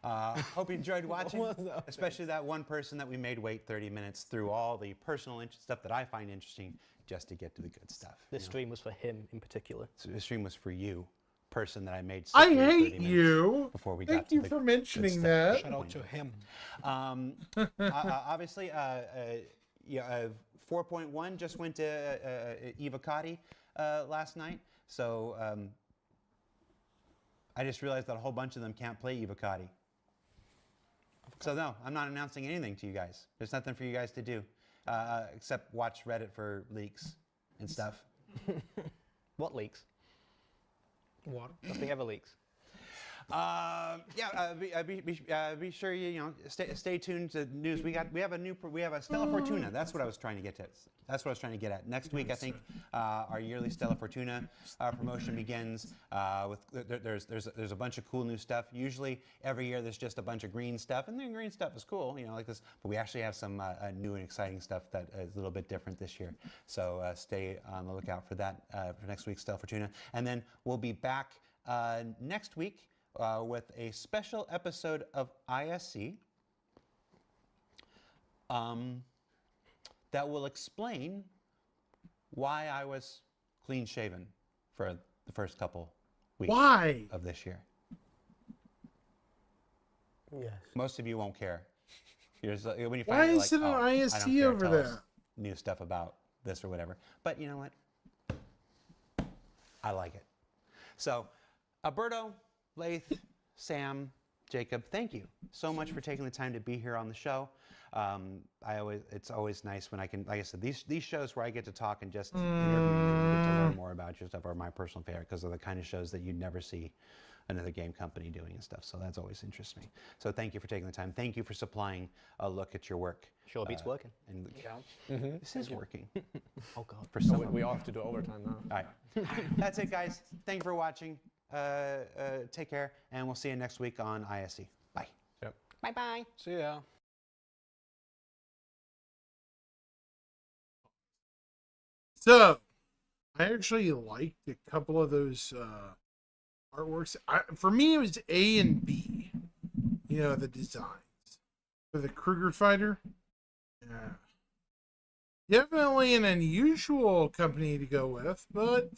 Speaker 2: Hope you enjoyed watching,
Speaker 4: was that?
Speaker 2: especially that one person that we made wait 30 minutes through all the personal stuff that I find interesting just to get to the good stuff.
Speaker 6: This
Speaker 2: you know?
Speaker 6: stream was for him in particular.
Speaker 2: So the stream was for you, person that I made. sit
Speaker 1: I
Speaker 2: through 30
Speaker 1: hate
Speaker 2: minutes
Speaker 1: you.
Speaker 2: Before we
Speaker 1: Thank
Speaker 2: got to
Speaker 1: you
Speaker 2: the
Speaker 1: for
Speaker 2: good
Speaker 1: mentioning
Speaker 2: stuff.
Speaker 1: that.
Speaker 4: Shout out to him.
Speaker 2: Obviously, 4.1 just went to Evocati last night. So I just realized that a whole bunch of them can't play Evocati. So no, I'm not announcing anything to you guys. There's nothing for you guys to do except watch Reddit for leaks and stuff.
Speaker 6: What leaks?
Speaker 4: What?
Speaker 6: Nothing ever leaks.
Speaker 2: Be sure you stay tuned to news. We have a Stella Fortuna. That's what I was trying to get to. That's what I was trying to get at. Next week, I think our yearly Stella Fortuna promotion begins. There's a bunch of cool new stuff. Usually every year there's just a bunch of green stuff, and the green stuff is cool, like this. But we actually have some new and exciting stuff that is a little bit different this year. So stay on the lookout for that for next week's Stella Fortuna, and then we'll be back next week. With a special episode of ISC that will explain why I was clean shaven for the first couple weeks
Speaker 1: Why?
Speaker 2: of this year.
Speaker 4: Yes.
Speaker 2: Most of you won't care. You're just, when you
Speaker 1: Why
Speaker 2: find it,
Speaker 1: is it
Speaker 2: like,
Speaker 1: an
Speaker 2: I don't
Speaker 1: ISC
Speaker 2: care,
Speaker 1: over
Speaker 2: tell us
Speaker 1: there?
Speaker 2: new stuff about this or whatever. But you know what? I like it. So, Alberto, Laith, Sam, Jacob, thank you so much for taking the time to be here on the show. It's always nice when I can, like I said, these shows where I get to talk and just interview you and get to learn more about your stuff are my personal favorite because they're the kind of shows that you'd never see another game company doing and stuff. So that's always interests me. So thank you for taking the time. Thank you for supplying a look at your work.
Speaker 6: Sure beats working.
Speaker 2: And
Speaker 4: Yeah.
Speaker 2: this is working
Speaker 6: Oh, God.
Speaker 2: for some.
Speaker 3: We all have to do overtime now.
Speaker 2: All right. That's it, guys. Thank you for watching. Take care, and we'll see you next week on ISC. Bye.
Speaker 6: Bye-bye.
Speaker 4: See ya.
Speaker 1: So, I actually liked a couple of those artworks. For me, it was A and B. The designs for the Kruger fighter. Yeah, definitely an unusual company to go with, but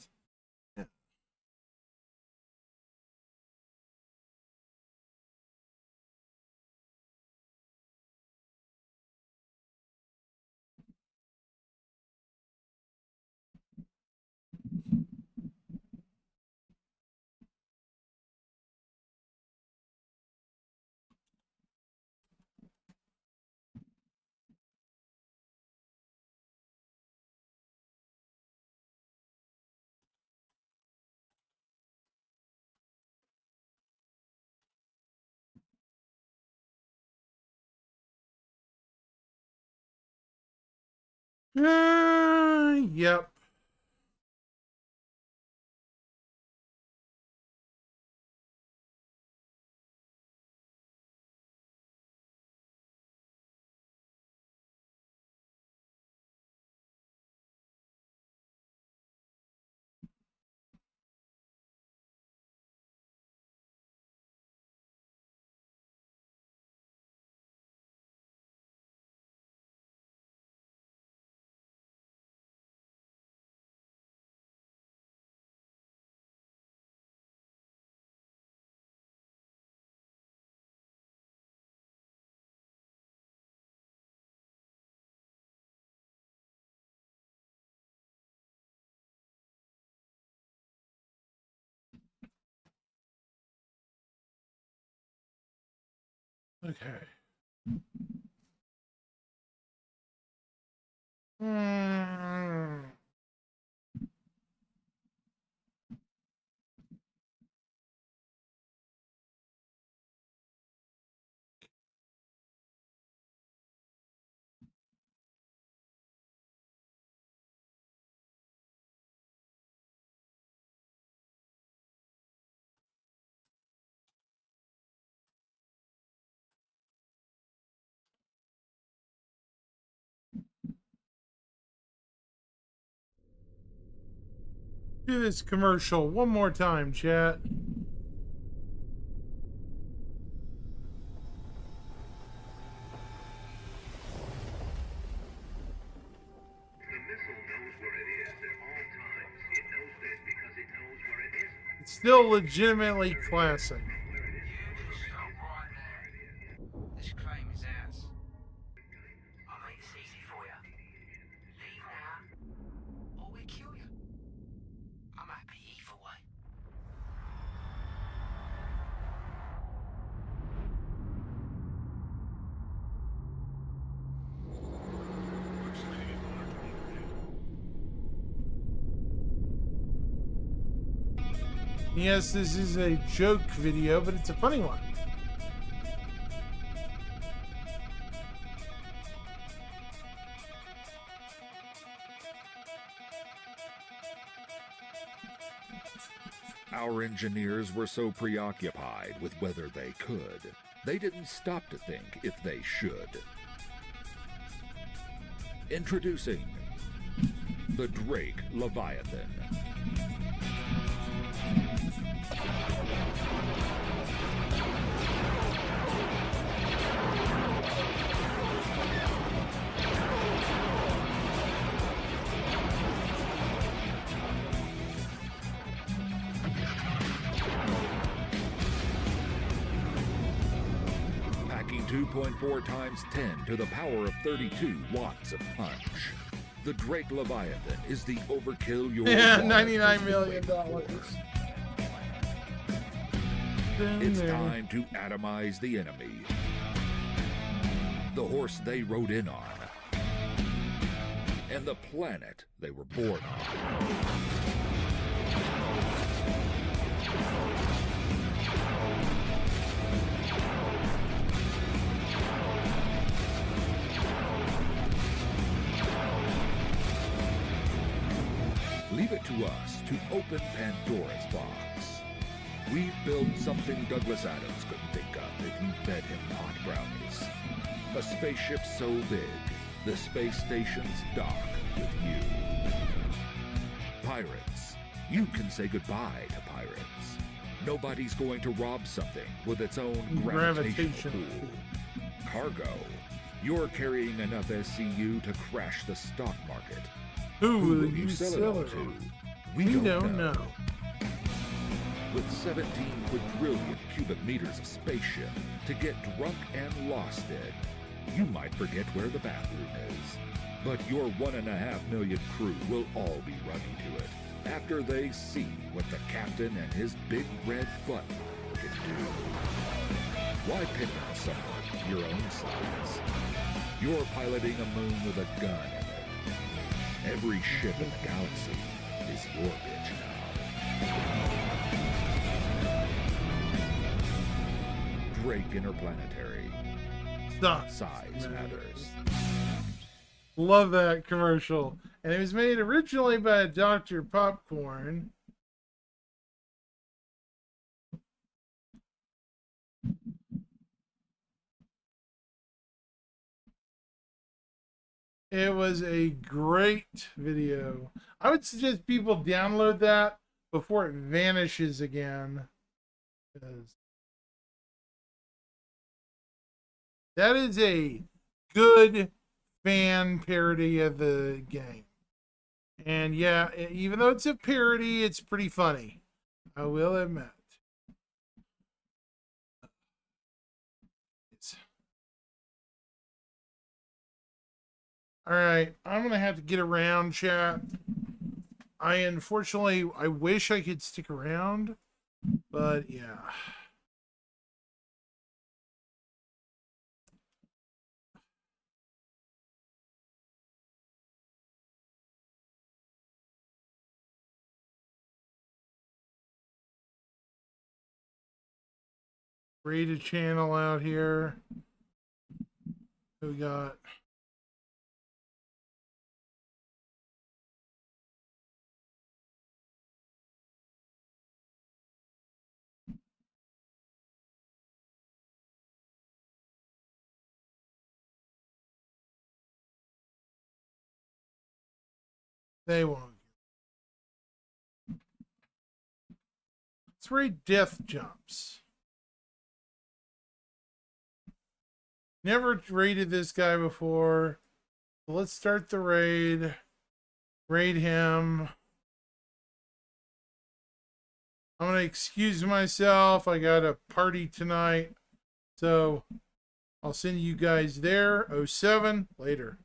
Speaker 1: Yep. Okay. Hmm. Do this commercial one more time, chat. It's still legitimately classic.
Speaker 7: This claim is ours. I'll make this easy for you. Leave now, or we kill you. I'm happy either way.
Speaker 1: Yes, this is a joke video, but it's a funny one.
Speaker 8: Our engineers were so preoccupied with whether they could, they didn't stop to think if they should. Introducing the Drake Leviathan. Packing 2.4 times 10 to the power of 32 watts of punch. The Drake Leviathan is the overkill your
Speaker 1: Yeah,
Speaker 8: wallet
Speaker 1: $99
Speaker 8: has been
Speaker 1: million.
Speaker 8: waiting for. It's time to atomize the enemy. The horse they rode in on. And the planet they were born on. Leave it to us to open Pandora's box. We've built something Douglas Adams couldn't think of if you fed him hot brownies. A spaceship so big, the space station's dock with you. Pirates, you can say goodbye to pirates. Nobody's going to rob something with its own gravitational pull. Cargo, you're carrying enough SCU to crash the stock market.
Speaker 1: Who
Speaker 8: Who
Speaker 1: will you sell it
Speaker 8: to?
Speaker 1: to?
Speaker 8: We
Speaker 1: don't know.
Speaker 8: With 17 quadrillion cubic meters of spaceship to get drunk and lost in, you might forget where the bathroom is. But your 1.5 million crew will all be running to it after they see what the captain and his big red button can do. Why pick on someone your own size? You're piloting a moon with a gun in it. Every ship in the galaxy is your bitch now. Drake Interplanetary.
Speaker 1: Stop.
Speaker 8: Size matters.
Speaker 1: Love that commercial. And it was made originally by Dr. Popcorn. It was a great video. I would suggest people download that before it vanishes again. 'Cause that is a good fan parody of the game. And yeah, even though it's a parody, it's pretty funny. I will admit. All right, I'm gonna have to get around, chat. I wish I could stick around, but yeah. Create a channel out here. Who we got? They won't. Let's raid Death Jumps. Never raided this guy before. Let's start the raid. Raid him. I'm going to excuse myself. I got a party tonight. So I'll send you guys there. 07 later.